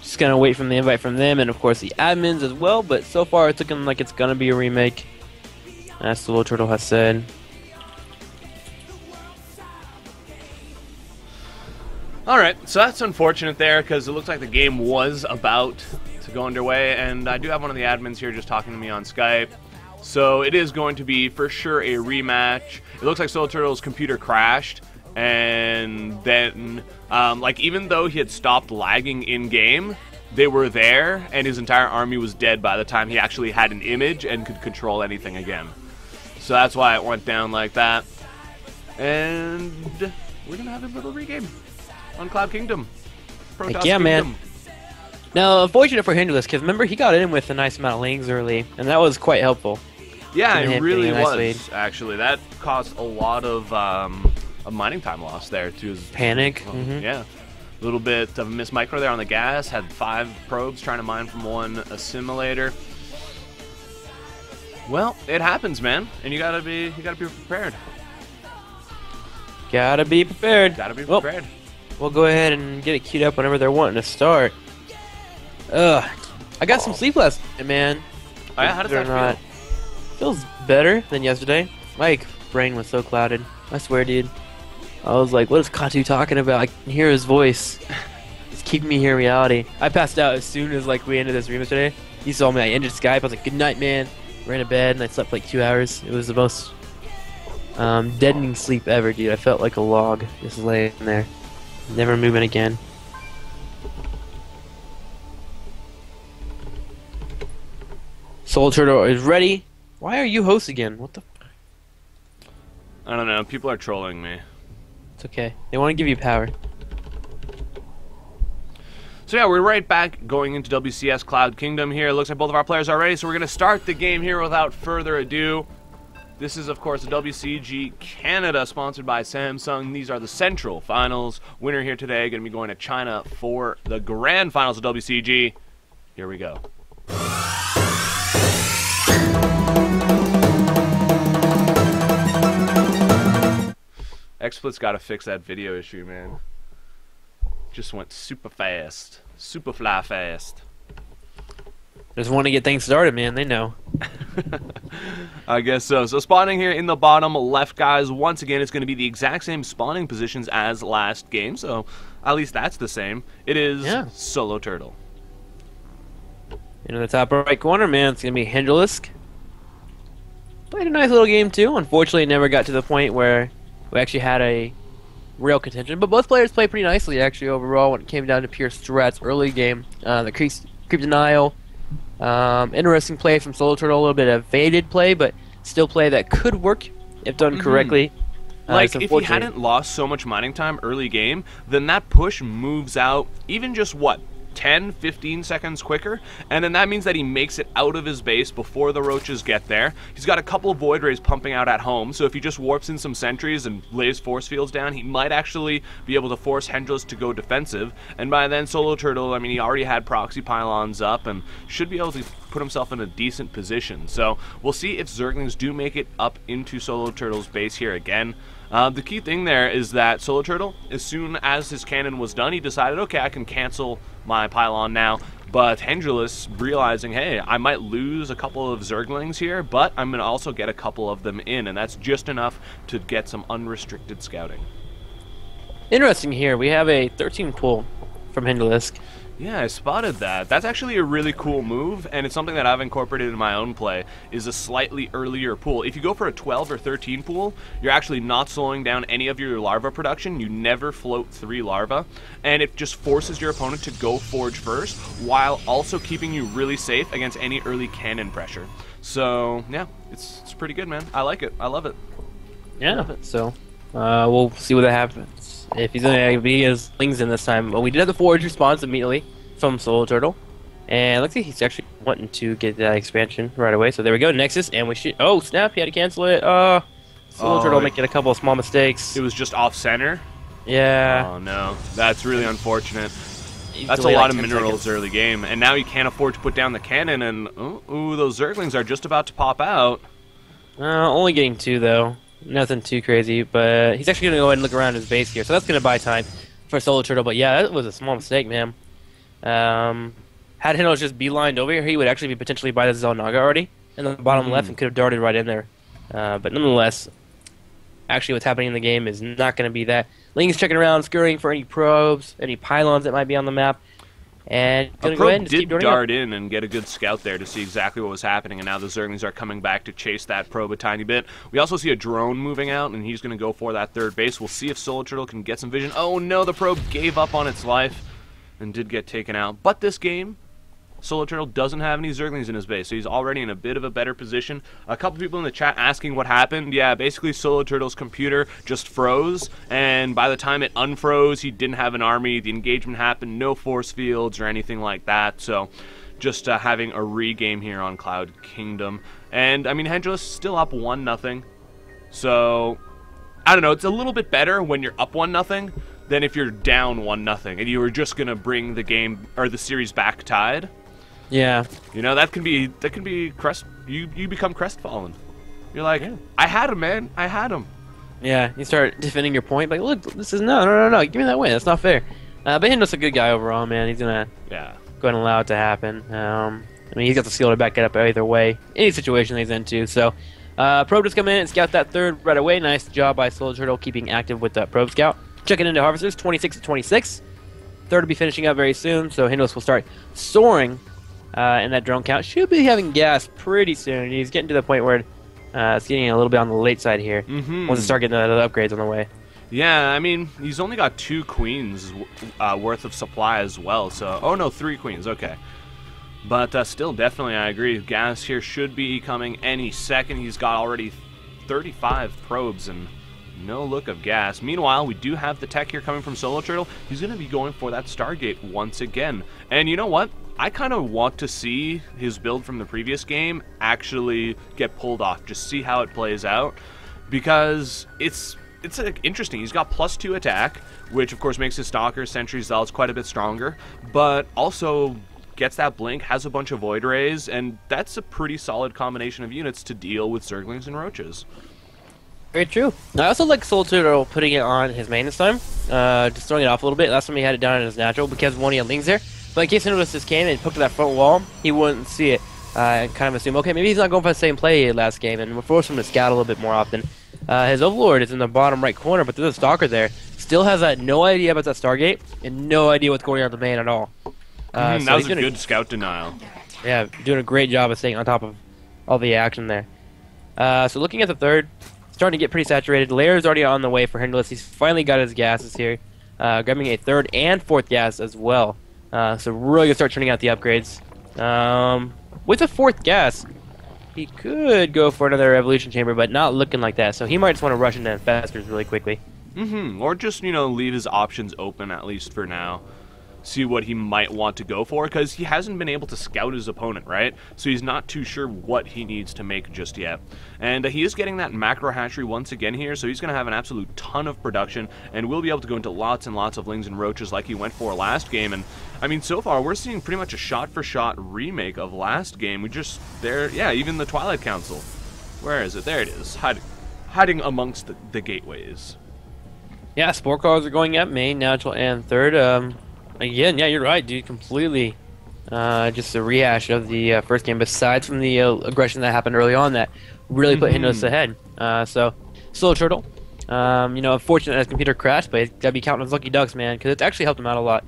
S2: Just gonna wait for the invite from them, and of course the admins as well. But so far, it's looking like it's gonna be a remake, as the Soloturtle has said.
S1: Alright, so that's unfortunate there, because it looks like the game was about to go underway, and I do have one of the admins here just talking to me on Skype. So it is going to be, for sure, a rematch. It looks like Soloturtle's computer crashed, and then, like, even though he had stopped lagging in-game, they were there, and his entire army was dead by the time he actually had an image and could control anything again. So that's why it went down like that. And we're going to have a little regame on Cloud Kingdom.
S2: Heck yeah, man. Now, unfortunate for Hendralisk, because remember, he got in with a nice amount of lanes early, and that was quite helpful.
S1: Yeah, it really was, actually. That caused a lot of mining time loss there, too.
S2: Panic.
S1: Yeah. A little bit of a miss micro there on the gas. Had 5 probes trying to mine from one assimilator. Well, it happens, man. And you gotta be prepared.
S2: Gotta be prepared.
S1: Gotta be prepared.
S2: We'll go ahead and get it queued up whenever they're wanting to start. Ugh. I got some sleep last night, man.
S1: Oh, yeah? How does that feel?
S2: Feels better than yesterday. My brain was so clouded. I swear, dude. I was like, what is Katu talking about? I can hear his voice. It's keeping me here in reality. I passed out as soon as like we ended this rematch today. He saw me. I ended Skype. I was like, good night, man. Ran to bed and I slept like 2 hours. It was the most deadening sleep ever, dude. I felt like a log just laying there. Never moving again. Soloturtle is ready. Why are you host again? What the?
S1: I don't know. People are trolling me.
S2: It's okay. They want to give you power.
S1: So yeah, we're right back going into WCS Cloud Kingdom here. It looks like both of our players are ready, so we're going to start the game here without further ado. This is, of course, the WCG Canada, sponsored by Samsung. These are the Central Finals. Winner here today going to be going to China for the Grand Finals of WCG. Here we go. XSplit's got to fix that video issue, man. Just went super fast. Super fly fast.
S2: Just want to get things started, man. They know.
S1: I guess so. So spawning here in the bottom left, guys. Once again, it's going to be the exact same spawning positions as last game. So at least that's the same. It is Soloturtle.
S2: In the top right corner, man, it's going to be Hendralisk. Played a nice little game, too. Unfortunately, it never got to the point where we actually had a real contention. But both players played pretty nicely, actually, overall, when it came down to pure strats early game. The creep denial. Interesting play from Soloturtle, a little bit of faded play, but still play that could work if done correctly.
S1: Like, if he hadn't lost so much mining time early game, then that push moves out even just, what, 10, 15 seconds quicker, and then that means that he makes it out of his base before the roaches get there. He's got a couple of void rays pumping out at home, so if he just warps in some sentries and lays force fields down, he might actually be able to force Hendralisk to go defensive, and by then Soloturtle, I mean, he already had proxy pylons up and should be able to put himself in a decent position. So we'll see if Zerglings do make it up into Soloturtle's base here again. The key thing there is that Soloturtle, as soon as his cannon was done, he decided, okay, I can cancel my pylon now. But Hendralisk, realizing, hey, I might lose a couple of Zerglings here, but I'm going to also get a couple of them in, and that's just enough to get some unrestricted scouting.
S2: Interesting here, we have a 13 pull from Hendralisk.
S1: Yeah, I spotted that. That's actually a really cool move, and it's something that I've incorporated in my own play, is a slightly earlier pool. If you go for a 12 or 13 pool, you're actually not slowing down any of your larva production. You never float 3 larvae, and it just forces your opponent to go forge first, while also keeping you really safe against any early cannon pressure. So, yeah, it's pretty good, man. I like it. I love it.
S2: Yeah, so we'll see what happens. If he's going to be his Lings in this time. Well, we did have the forge response immediately from Soloturtle. And it looks like he's actually wanting to get that expansion right away. So there we go, Nexus, and we should... Oh, snap, he had to cancel it. Soloturtle making a couple of small mistakes.
S1: It was just off-center?
S2: Yeah.
S1: Oh, no. That's really unfortunate. That's a
S2: Delay
S1: lot
S2: like
S1: of
S2: 10
S1: minerals
S2: seconds.
S1: early game, and now you can't afford to put down the cannon, and ooh, those Zerglings are just about to pop out.
S2: Only getting 2, though. Nothing too crazy, but he's actually going to go ahead and look around his base here. So that's going to buy time for Soloturtle. But yeah, that was a small mistake, man. Had Hendralisk just beelined over here, he would actually be potentially by the Zelnaga already in the bottom left and could have darted right in there. But nonetheless, actually what's happening in the game is not going to be that. Ling's checking around, scurrying for any probes, any pylons that might be on the map. And going to go ahead and just keep
S1: did
S2: darting
S1: dart in and get a good scout there to see exactly what was happening, and now the Zerglings are coming back to chase that probe a tiny bit. We also see a drone moving out, and he's going to go for that third base. We'll see if Soloturtle can get some vision. Oh no, the probe gave up on its life and did get taken out. But this game, Soloturtle doesn't have any Zerglings in his base, so he's already in a bit of a better position. A couple people in the chat asking what happened. Yeah, basically Soloturtle's computer just froze, and by the time it unfroze, he didn't have an army. The engagement happened, no force fields or anything like that, so just having a regame here on Cloud Kingdom. And, I mean, Hendralisk still up 1-0, so I don't know, it's a little bit better when you're up 1-0 than if you're down 1-0 and you were just going to bring the game, or the series back tied.
S2: Yeah.
S1: You know, that can be you become crestfallen. You're like, yeah. I had him, man. I had him.
S2: Yeah, you start defending your point, like, look, this is no, give me that win. That's not fair. But Hendralisk's a good guy overall, man. He's gonna go ahead and allow it to happen. I mean, he's got the skill to back it up either way, any situation he's into. So, probe just come in and scout that third right away. Nice job by Soloturtle keeping active with that probe scout. Checking into harvesters, 26-26. Third will be finishing up very soon, so Hendralisk will start soaring. And that drone count should be having gas pretty soon. He's getting to the point where it's getting a little bit on the late side here. Once it start getting the upgrades on the way.
S1: Yeah, I mean, he's only got 2 queens worth of supply as well. So, oh no, 3 queens. Okay, but still, definitely, I agree. Gas here should be coming any second. He's got already 35 probes and no look of gas. Meanwhile, we do have the tech here coming from Soloturtle. He's going to be going for that Stargate once again. And you know what? I kind of want to see his build from the previous game actually get pulled off. Just see how it plays out. Because it's interesting. He's got +2 attack, which of course makes his Stalkers, Sentry Zealots quite a bit stronger. But also gets that blink, has a bunch of Void Rays, and that's a pretty solid combination of units to deal with Zerglings and Roaches.
S2: Very true. I also like Soloturtle putting it on his main this time. Just throwing it off a little bit. Last time he had it down in his natural because one he had Lings there. But in case Hendralisk just came and poked at that front wall, he wouldn't see it and kind of assume, okay, maybe he's not going for the same play last game, and we'll force him to scout a little bit more often. His Overlord is in the bottom right corner, but there's a Stalker there. Still has no idea about that Stargate and no idea what's going on at the main at all.
S1: That was a good scout denial.
S2: Yeah, doing a great job of staying on top of all the action there. So looking at the third, starting to get pretty saturated. Lair's already on the way for Hendralisk. He's finally got his gases here, grabbing a third and fourth gas as well. So really gonna start turning out the upgrades. With the fourth gas, he could go for another evolution chamber, but not looking like that. So he might just want to rush into infestors really quickly.
S1: Or just, you know, leave his options open, at least for now. See what he might want to go for, because he hasn't been able to scout his opponent, right? So he's not too sure what he needs to make just yet. And he is getting that macro hatchery once again here, so he's going to have an absolute ton of production, and we'll be able to go into lots and lots of lings and roaches like he went for last game. And I mean, so far we're seeing pretty much a shot-for-shot remake of last game. We just, yeah, even the Twilight Council. Where is it? There it is, hiding amongst the gateways.
S2: Yeah, spore calls are going up, main, natural, and third. Again, yeah, you're right, dude. Completely just a rehash of the first game, besides from the aggression that happened early on that really put Hendralisk ahead. So, Soloturtle, you know, unfortunate that his computer crashed, but he's got to be counting his lucky ducks, man, because it's actually helped him out a lot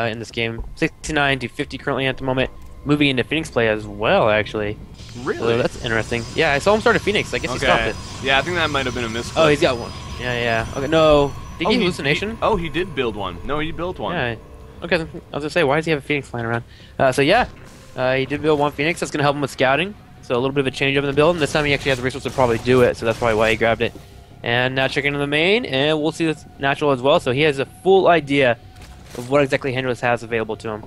S2: in this game. 69 to 50 currently at the moment, moving into Phoenix play as well, actually.
S1: Really?
S2: So that's interesting. Yeah, I saw him start a Phoenix. I guess he stopped it.
S1: Yeah, I think that might have been a misclick.
S2: Oh, he's got one. Yeah. Okay, no. Did he hallucination?
S1: He did build one. No, he built one.
S2: Yeah. Okay, I was gonna say, why does he have a Phoenix flying around? So yeah, he did build one Phoenix. That's gonna help him with scouting. So a little bit of a change up in the build. And this time he actually has the resources to probably do it. So that's probably why he grabbed it. And now checking into the main, and we'll see this natural as well. So he has a full idea of what exactly Hendralisk has available to him.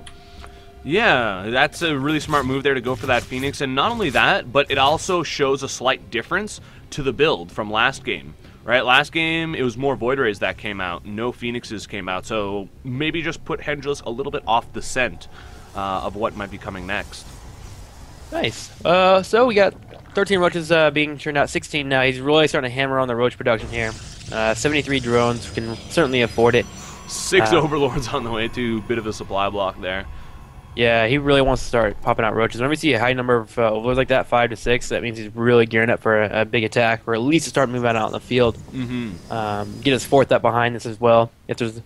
S1: Yeah, that's a really smart move there to go for that Phoenix. And not only that, but it also shows a slight difference to the build from last game. Right, last game, it was more Void Rays that came out. No Phoenixes came out, so maybe just put Hendralisk a little bit off the scent of what might be coming next.
S2: Nice. So we got 13 roaches being turned out, 16 now. He's really starting to hammer on the roach production here. 73 drones, can certainly afford it.
S1: 6 Overlords on the way to bit of a supply block there.
S2: Yeah, he really wants to start popping out roaches. Whenever we see a high number of overlords like that, 5 to 6, that means he's really gearing up for a big attack, or at least to start moving out in the field. Get his 4th up behind this as well, if there's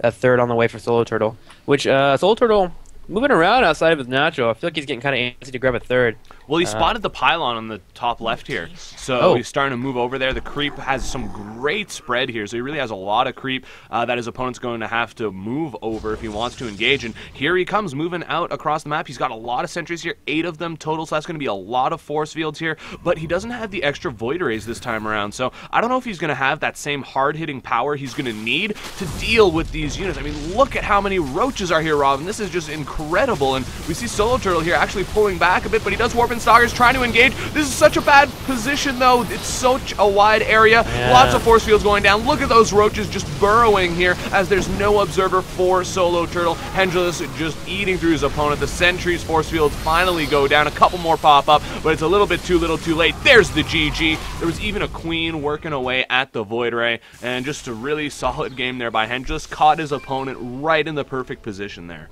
S2: a 3rd on the way for Soloturtle. Which, Soloturtle, moving around outside of his natural, I feel like he's getting kind of antsy to grab a 3rd.
S1: Well, he spotted the pylon on the top left here, so he's starting to move over there. The creep has some great spread here, so he really has a lot of creep that his opponent's going to have to move over if he wants to engage. And here he comes, moving out across the map. He's got a lot of sentries here, 8 of them total, so that's going to be a lot of force fields here. But he doesn't have the extra Void Rays this time around, so I don't know if he's going to have that same hard-hitting power he's going to need to deal with these units. I mean, look at how many roaches are here, Robin. This is just incredible. And we see Soloturtle here actually pulling back a bit, but he does warp in Stalkers, trying to engage. This is such a bad position, though. It's such a wide area. Yeah. Lots of force fields going down. Look at those roaches just burrowing here as there's no observer for Soloturtle. Hendralisk just eating through his opponent. The sentries force fields finally go down. A couple more pop up, but it's a little bit too little too late. There's the GG. There was even a queen working away at the Void Ray, and just a really solid game there by Hendralisk. Caught his opponent right in the perfect position there.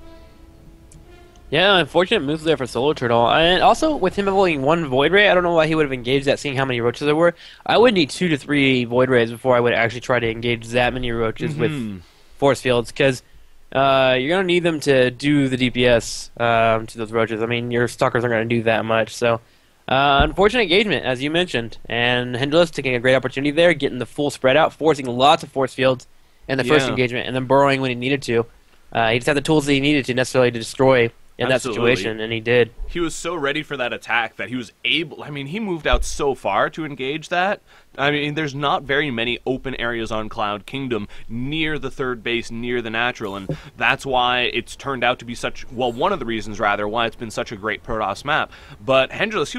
S2: Yeah, unfortunate moves there for Soloturtle. And also, with him evolving 1 Void Ray, I don't know why he would have engaged that, seeing how many roaches there were. I would need 2 to 3 Void Rays before I would actually try to engage that many roaches with force fields, because you're going to need them to do the DPS to those roaches. I mean, your stalkers aren't going to do that much. So, unfortunate engagement, as you mentioned. And Hendralisk taking a great opportunity there, getting the full spread out, forcing lots of force fields in the first engagement, and then burrowing when he needed to. He just had the tools that he needed to necessarily to destroy in that situation, and he did.
S1: He was so ready for that attack that he was able, I mean, he moved out so far to engage that. I mean, there's not very many open areas on Cloud Kingdom near the 3rd base, near the natural, and that's why it's turned out to be such, well, one of the reasons, rather, why it's been such a great Protoss map. But Hendralisk, he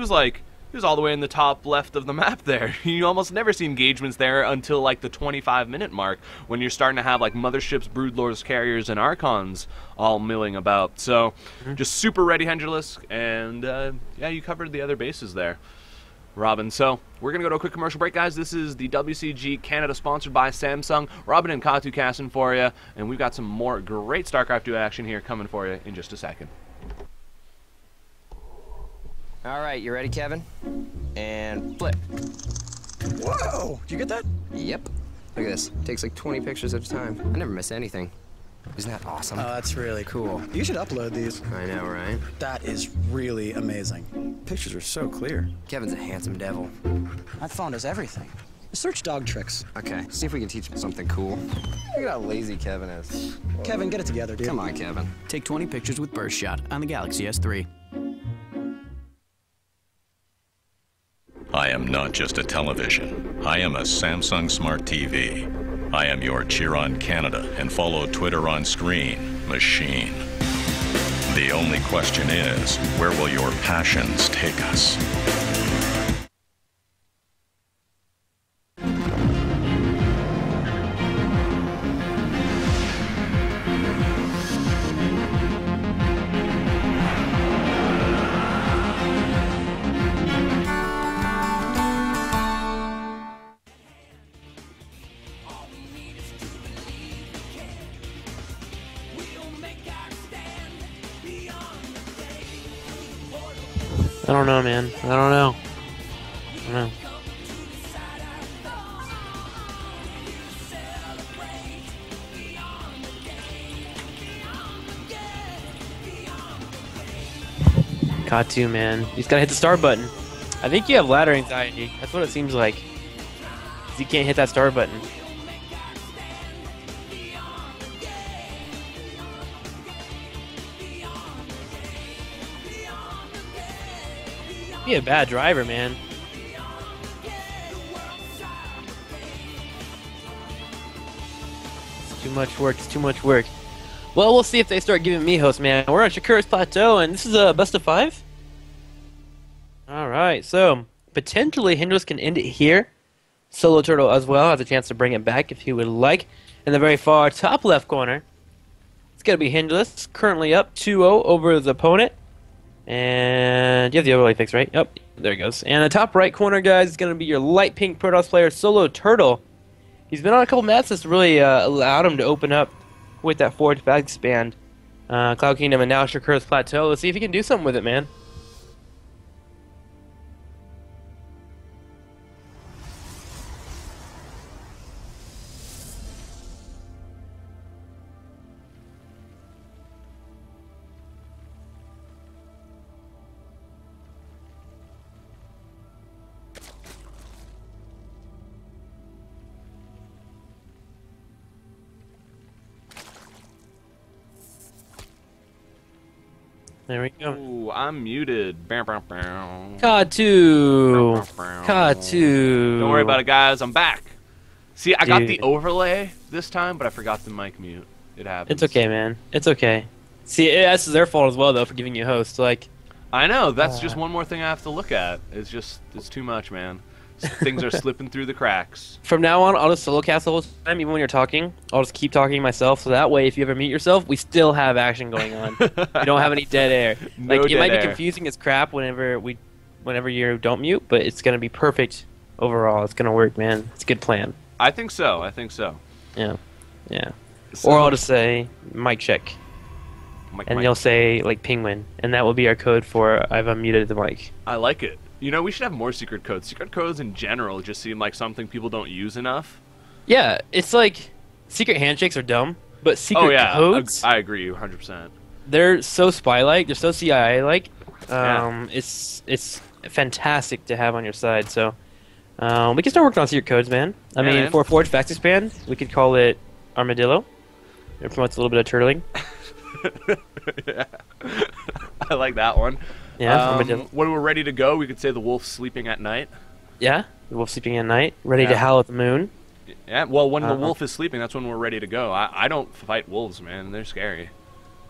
S1: was all the way in the top left of the map there. You almost never see engagements there until like the 25-minute mark, when you're starting to have like motherships, broodlords, carriers, and archons all milling about. So just super ready, Hendralisk, and yeah, you covered the other bases there, Robin. So we're gonna go to a quick commercial break, guys. This is the WCG Canada, sponsored by Samsung. Robin and Katu casting for you, and we've got some more great StarCraft 2 action here coming for you in just a second.
S3: All right, you ready, Kevin? And flip.
S4: Whoa! Did you get that?
S3: Yep. Look at this. It takes like 20 pictures at a time. I never miss anything. Isn't that awesome?
S4: Oh, that's really cool. You should upload these.
S3: I know, right?
S4: That is really amazing. Pictures are so clear.
S3: Kevin's a handsome devil.
S4: That phone does everything. Search dog tricks.
S3: Okay, see if we can teach him something cool. Look at how lazy Kevin is.
S4: Kevin, get it together, dude.
S3: Come on, Kevin.
S5: Take 20 pictures with Burst Shot on the Galaxy S3.
S6: I am not just a television. I am a Samsung Smart TV. I am your cheer on Canada and follow Twitter on screen machine. The only question is, where will your passions take us?
S2: I don't know, man. I don't know. I don't know. Katu, man. You just gotta hit the start button. I think you have ladder anxiety. That's what it seems like. 'Cause you can't hit that start button. Be a bad driver, man. It's too much work. It's too much work. Well, we'll see if they start giving me host, man. We're on Shakura's Plateau, and this is a best of 5. All right, so potentially Hendralisk can end it here. Soloturtle as well has a chance to bring it back if he would like. In the very far top left corner, it's going to be Hendralisk, currently up 2-0 over his opponent. And you have the overlay fixed, right? Yep, there it goes. And the top right corner, guys, is going to be your light pink Protoss player, Soloturtle. He's been on a couple maps that's really allowed him to open up with that forward back expand. Cloud Kingdom and now Shakura's Plateau. Let's see if he can do something with it, man. There we go.
S1: Ooh, I'm muted.
S2: Katu!
S1: Don't worry about it, guys. I'm back. See, I got the
S2: Dude.
S1: overlay this time, but I forgot the mic mute. It happens.
S2: It's okay, man. It's okay. See, that's their fault as well, though, for giving you host. Like,
S1: I know. That's just one more thing I have to look at. It's too much, man. Things are slipping through the cracks.
S2: from now on, I'll just solo cast the whole time, even when you're talking. I'll just keep talking myself, so that way, if you ever mute yourself, we still have action going on. We don't have any dead air.
S1: No
S2: Like, it
S1: dead
S2: might
S1: air.
S2: be confusing as crap whenever you don't mute, but it's gonna be perfect overall. It's gonna work, man. It's a good plan.
S1: I think so. I think so.
S2: Yeah, yeah.
S1: So-
S2: Or I'll just say mic check,
S1: Mic,
S2: and
S1: mic.
S2: you'll say like penguin, and that will be our code for I've unmuted the mic.
S1: I like it. You know, we should have more secret codes. Secret codes in general just seem like something people don't use enough.
S2: Yeah, it's like secret handshakes are dumb, but secret codes,
S1: I agree 100%.
S2: they're so spy-like, they're so CIA-like.
S1: Yeah.
S2: It's fantastic to have on your side. So we can start working on secret codes, man. I mean,
S1: man.
S2: for a Forge Fact Expand, we could call it Armadillo. It promotes a little bit of turtling.
S1: Yeah. I like that one.
S2: Yeah, Armadillo.
S1: When we're ready to go, we could say the wolf's sleeping at night.
S2: Yeah, the wolf sleeping at night, ready to
S1: Yeah.
S2: howl at the moon.
S1: Yeah, well, when the
S2: Uh-huh.
S1: wolf is sleeping, that's when we're ready to go. I don't fight wolves, man. They're scary.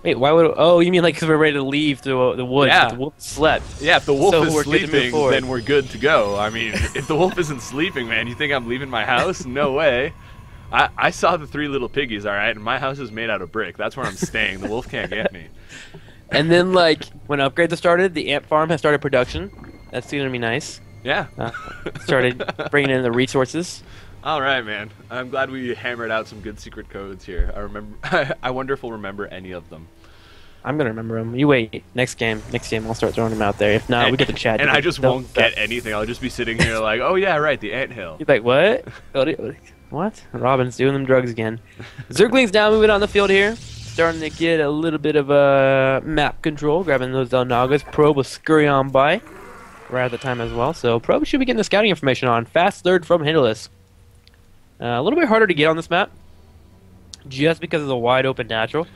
S2: Wait, why would? Oh, you mean like because we're ready to leave the woods?
S1: Yeah.
S2: The wolf slept.
S1: Yeah, if the wolf
S2: So
S1: is
S2: we're good to move
S1: sleeping,
S2: forward.
S1: then we're good to go. I mean, if the wolf isn't sleeping, man, you think I'm leaving my house? No way. I saw the Three Little Piggies, all right, and my house is made out of brick. That's where I'm staying. The wolf can't get me.
S2: And then, like, when upgrades have started, the ant farm has started production. That's going to be nice.
S1: Yeah.
S2: Started bringing in the resources.
S1: All right, man. I'm glad we hammered out some good secret codes here. I remember. I wonder if we'll remember any of them.
S2: I'm going to remember them. You wait. Next game, I'll start throwing them out there. If not, we get the chat.
S1: And I just won't get anything. I'll just be sitting here like, oh yeah, right, the anthill.
S2: You're like, what? What? Robin's doing them drugs again. Zergling's now moving on the field here. Starting to get a little bit of map control. Grabbing those Nagas. Probe will scurry on by. Right at the time as well. So Probe should be getting the scouting information on. Fast third from Hendralisk. A little bit harder to get on this map. Just because of the wide open natural.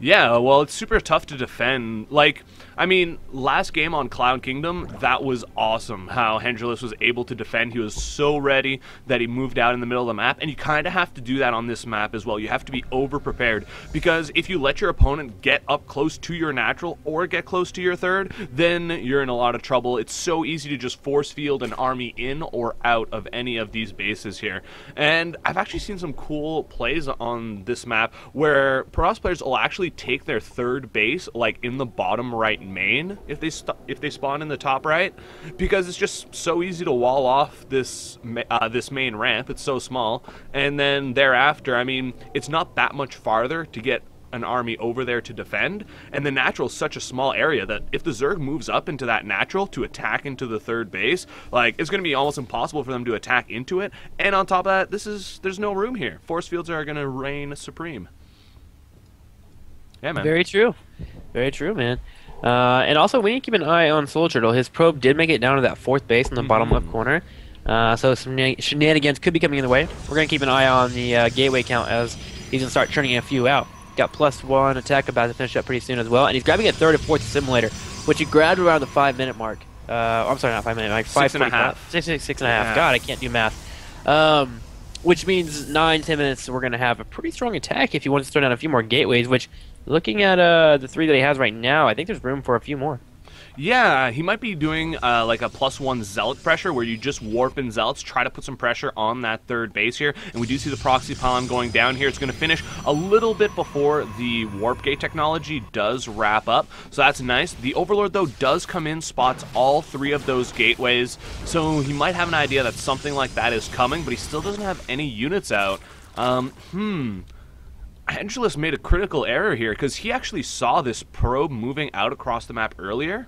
S1: Yeah, well, it's super tough to defend. Like, I mean, last game on Cloud Kingdom, that was awesome how Hendralisk was able to defend. He was so ready that he moved out in the middle of the map, and you kind of have to do that on this map as well. You have to be over-prepared, because if you let your opponent get up close to your natural or get close to your third, then you're in a lot of trouble. It's so easy to just force field an army in or out of any of these bases here. And I've actually seen some cool plays on this map where Paras players will actually take their third base like in the bottom right main if they spawn in the top right, because it's just so easy to wall off this main ramp. It's so small, and then thereafter, I mean, it's not that much farther to get an army over there to defend, and the natural is such a small area that if the Zerg moves up into that natural to attack into the third base, like, it's going to be almost impossible for them to attack into it. And on top of that, there's no room here. Force fields are going to reign supreme. Yeah, man.
S2: Very true. Very true, man. And also, we need to keep an eye on Soloturtle. His probe did make it down to that fourth base in the bottom left corner. So some shenanigans could be coming in the way. We're going to keep an eye on the gateway count as he's going to start churning a few out. Got +1 attack about to finish up pretty soon as well. And he's grabbing a third and fourth assimilator, which he grabbed around the 5-minute mark. I'm sorry, not 5 minutes, like 5:45. 6.5.
S1: Yeah.
S2: God, I can't do math. Which means 9-10 minutes we're going to have a pretty strong attack if he wants to throw down a few more gateways, which, looking at the 3 that he has right now, I think there's room for a few more.
S1: Yeah, he might be doing like a +1 zealot pressure where you just warp in zealots, try to put some pressure on that third base here. And we do see the proxy pylon going down here. It's going to finish a little bit before the warp gate technology does wrap up, so that's nice. The Overlord, though, does come in, spots all 3 of those gateways, so he might have an idea that something like that is coming, but he still doesn't have any units out. Hendralisk made a critical error here, because he actually saw this probe moving out across the map earlier.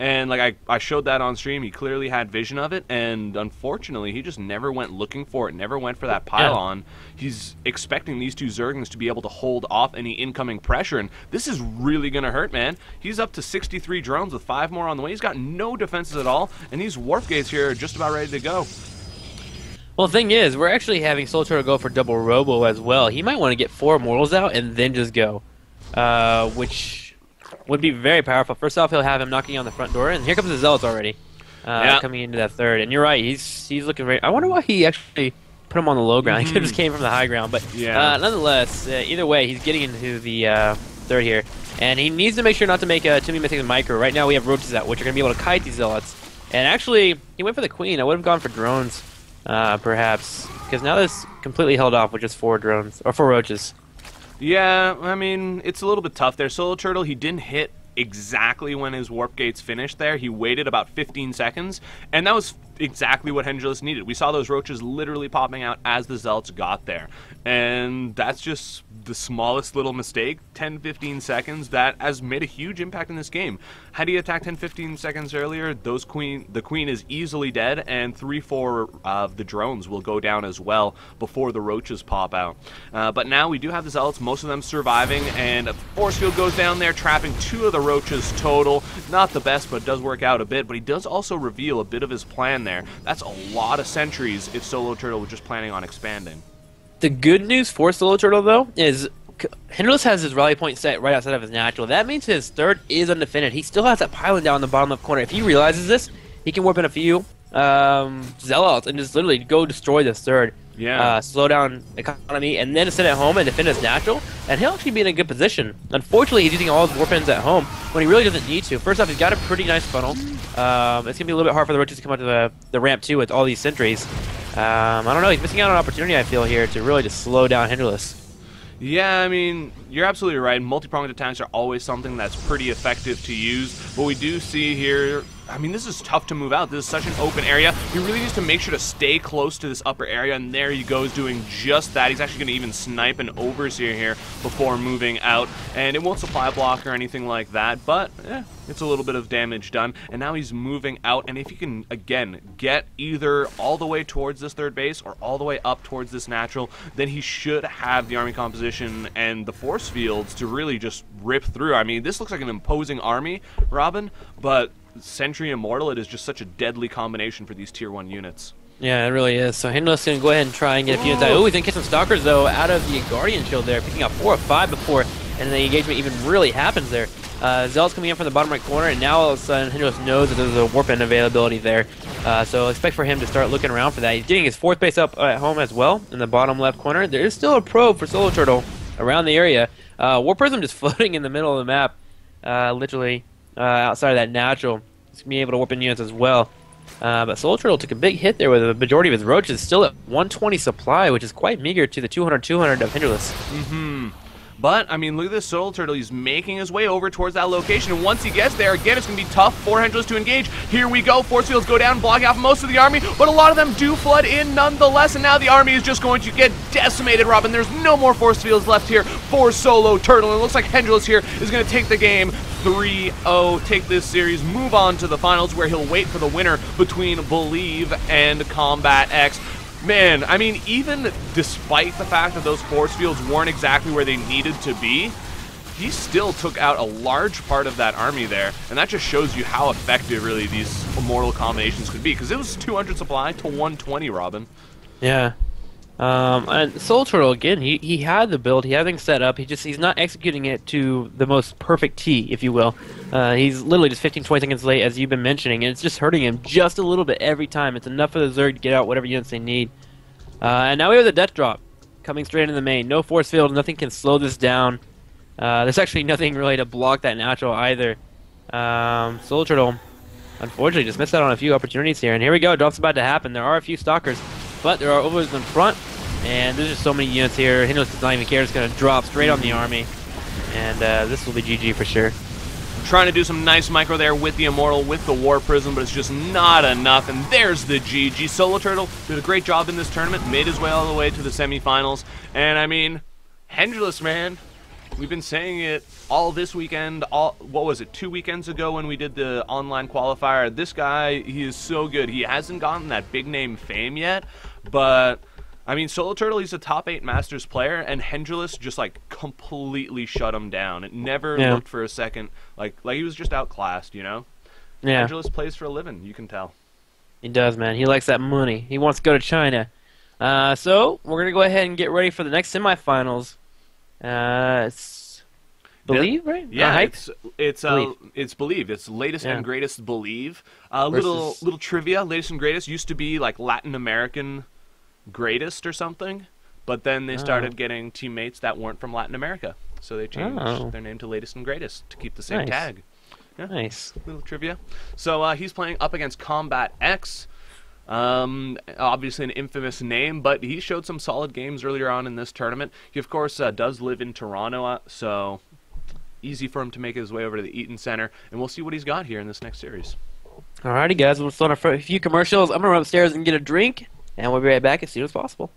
S1: And like I showed that on stream, he clearly had vision of it, and unfortunately he just never went looking for it, never went for that pylon. Yeah. He's expecting these 2 Zerglings to be able to hold off any incoming pressure, and this is really going to hurt, man. He's up to 63 drones with 5 more on the way. He's got no defenses at all, and these warp gates here are just about ready to go.
S2: Well, the thing is, we're actually having Soloturtle go for double robo as well. He might want to get 4 Immortals out and then just go, which would be very powerful. First off, he'll have him knocking on the front door, and here comes the Zealots already coming into that third. And you're right, he's looking very... I wonder why he actually put him on the low ground. He could have just came from the high ground, but nonetheless, either way, he's getting into the third here, and he needs to make sure not to make too many mistakes in micro. Right now, we have roaches out, which are going to be able to kite these Zealots. And actually, he went for the Queen. I would have gone for drones, perhaps, because now this completely held off with just 4 drones, or 4 roaches.
S1: Yeah, I mean, it's a little bit tough there. Soloturtle, he didn't hit exactly when his warp gates finished there. He waited about 15 seconds, and that was exactly what Hendralisk needed. We saw those roaches literally popping out as the Zealots got there, and that's just the smallest little mistake, 10-15 seconds, that has made a huge impact in this game. Had he attacked 10-15 seconds earlier, the queen is easily dead, and 3-4 of the drones will go down as well before the roaches pop out. But now we do have the Zealots, most of them surviving, and a force field goes down there, trapping 2 of the roaches total. Not the best, but it does work out a bit, but he does also reveal a bit of his plan there. That's a lot of sentries if Soloturtle was just planning on expanding.
S2: The good news for Soloturtle, though, is Hendralisk has his rally point set right outside of his natural. That means his third is undefended. He still has that pylon down in the bottom left corner. If he realizes this, he can warp in a few Zealots and just literally go destroy this third.
S1: Yeah.
S2: Slow down economy, and then sit at home and defend his natural, and he'll actually be in a good position. Unfortunately, he's using all his warp ends at home when he really doesn't need to. First off, he's got a pretty nice funnel. It's going to be a little bit hard for the roaches to come out to the ramp, too, with all these sentries. I don't know, he's missing out on an opportunity, I feel, here to really just slow down Hendralisk.
S1: Yeah, I mean, you're absolutely right. Multi-pronged attacks are always something that's pretty effective to use. What we do see here, I mean, this is tough to move out. This is such an open area. He really needs to make sure to stay close to this upper area, and there he goes doing just that. He's actually going to even snipe an overseer here before moving out, and it won't supply block or anything like that, but it's a little bit of damage done. And now he's moving out, and if he can, again, get either all the way towards this third base or all the way up towards this natural, then he should have the army composition and the force fields to really just rip through. I mean, this looks like an imposing army, Robin, but Sentry Immortal, it is just such a deadly combination for these tier 1 units.
S2: Yeah, it really is. So Hendralisk's going to go ahead and try and get a few units out. Oh, he's going to get some Stalkers, though, out of the Guardian Shield there, picking up 4 or 5 before and the engagement even really happens there. Zell's coming in from the bottom right corner, and now all of a sudden Hendralisk knows that there's a warp in availability there. So expect for him to start looking around for that. He's getting his fourth base up at home as well in the bottom left corner. There is still a probe for Soloturtle around the area. Warp Prism just floating in the middle of the map, literally outside of that natural. He's going to be able to warp in units as well. But Soloturtle took a big hit there with the majority of his roaches still at 120 supply, which is quite meager to the 200 of Hendralisk.
S1: But, I mean, look at this Soloturtle. He's making his way over towards that location, and once he gets there, again, it's going to be tough for Hendralisk to engage. Here we go. Force fields go down, block out most of the army, but a lot of them do flood in nonetheless, and now the army is just going to get decimated, Robin. There's no more force fields left here for Soloturtle. It looks like Hendralisk here is going to take the game 3-0, take this series, move on to the finals, where he'll wait for the winner between Believe and Combat X. Man, I mean, even despite the fact that those force fields weren't exactly where they needed to be, he still took out a large part of that army there, and that just shows you how effective really these immortal combinations could be, because it was 200 supply to 120, Robin.
S2: Yeah. And Soloturtle, again, he had the build, he had things set up, he's not executing it to the most perfect T, if you will. He's literally just 15-20 seconds late, as you've been mentioning, and it's just hurting him just a little bit every time. It's enough for the Zerg to get out whatever units they need. And now we have the Death Drop coming straight into the main. No force field, nothing can slow this down. There's actually nothing really to block that natural either. Soloturtle, unfortunately, just missed out on a few opportunities here. And here we go, drop's about to happen. There are a few stalkers, but there are overs in front. And there's just so many units here. Hendralisk does not even care. It's going to drop straight on the army. And this will be GG for sure.
S1: Trying to do some nice micro there with the Immortal, with the War Prism, but it's just not enough. And there's the GG. Soloturtle did a great job in this tournament, made his way all the way to the semifinals. And I mean, Hendralisk, man, we've been saying it all this weekend, what was it, 2 weekends ago when we did the online qualifier. This guy, he is so good. He hasn't gotten that big name fame yet, but I mean, Soloturtle, he's a top 8 Masters player, and Hendralisk just, like, completely shut him down. It never looked for a second like he was just outclassed, you know?
S2: Yeah.
S1: Hendralisk plays for a living, you can tell.
S2: He does, man. He likes that money. He wants to go to China. So, we're going to go ahead and get ready for the next semifinals. It's Believe, right?
S1: Yeah, it's Believe. It's latest and greatest Believe. Little trivia, latest and greatest used to be, like, Latin American greatest or something, but then they started getting teammates that weren't from Latin America, so they changed their name to latest and greatest to keep the same tag. Yeah. Nice little trivia. So he's playing up against Combat X, obviously an infamous name, but he showed some solid games earlier on in this tournament. He of course does live in Toronto, so easy for him to make his way over to the Eaton Center, and we'll see what he's got here in this next series.
S2: Alrighty guys, we'll start a few commercials. I'm gonna run upstairs and get a drink, and we'll be right back as soon as possible.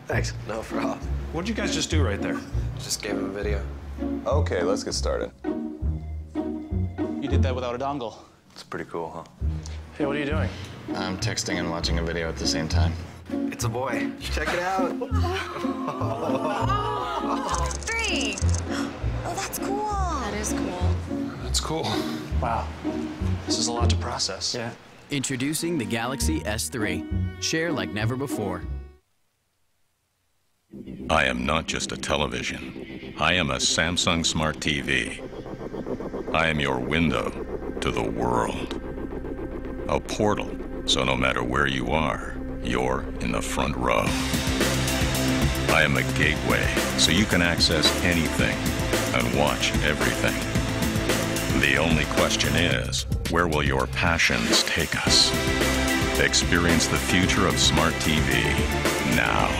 S7: Thanks. No problem.
S8: What did you guys just do right there?
S7: Just gave him a video.
S9: Okay, let's get started.
S8: You did that without a dongle.
S7: It's pretty cool, huh?
S8: Hey, what are you doing?
S9: I'm texting and watching a video at the same time.
S7: It's a boy. Check it out.
S10: 3. Oh, that's cool. That is cool.
S8: That's cool. Wow. This is a lot to process.
S5: Yeah. Introducing the Galaxy S3. Share like never before.
S6: I am not just a television. I am a Samsung Smart TV. I am your window to the world. A portal, so no matter where you are, you're in the front row. I am a gateway, so you can access anything and watch everything. The only question is, where will your passions take us? Experience the future of Smart TV now.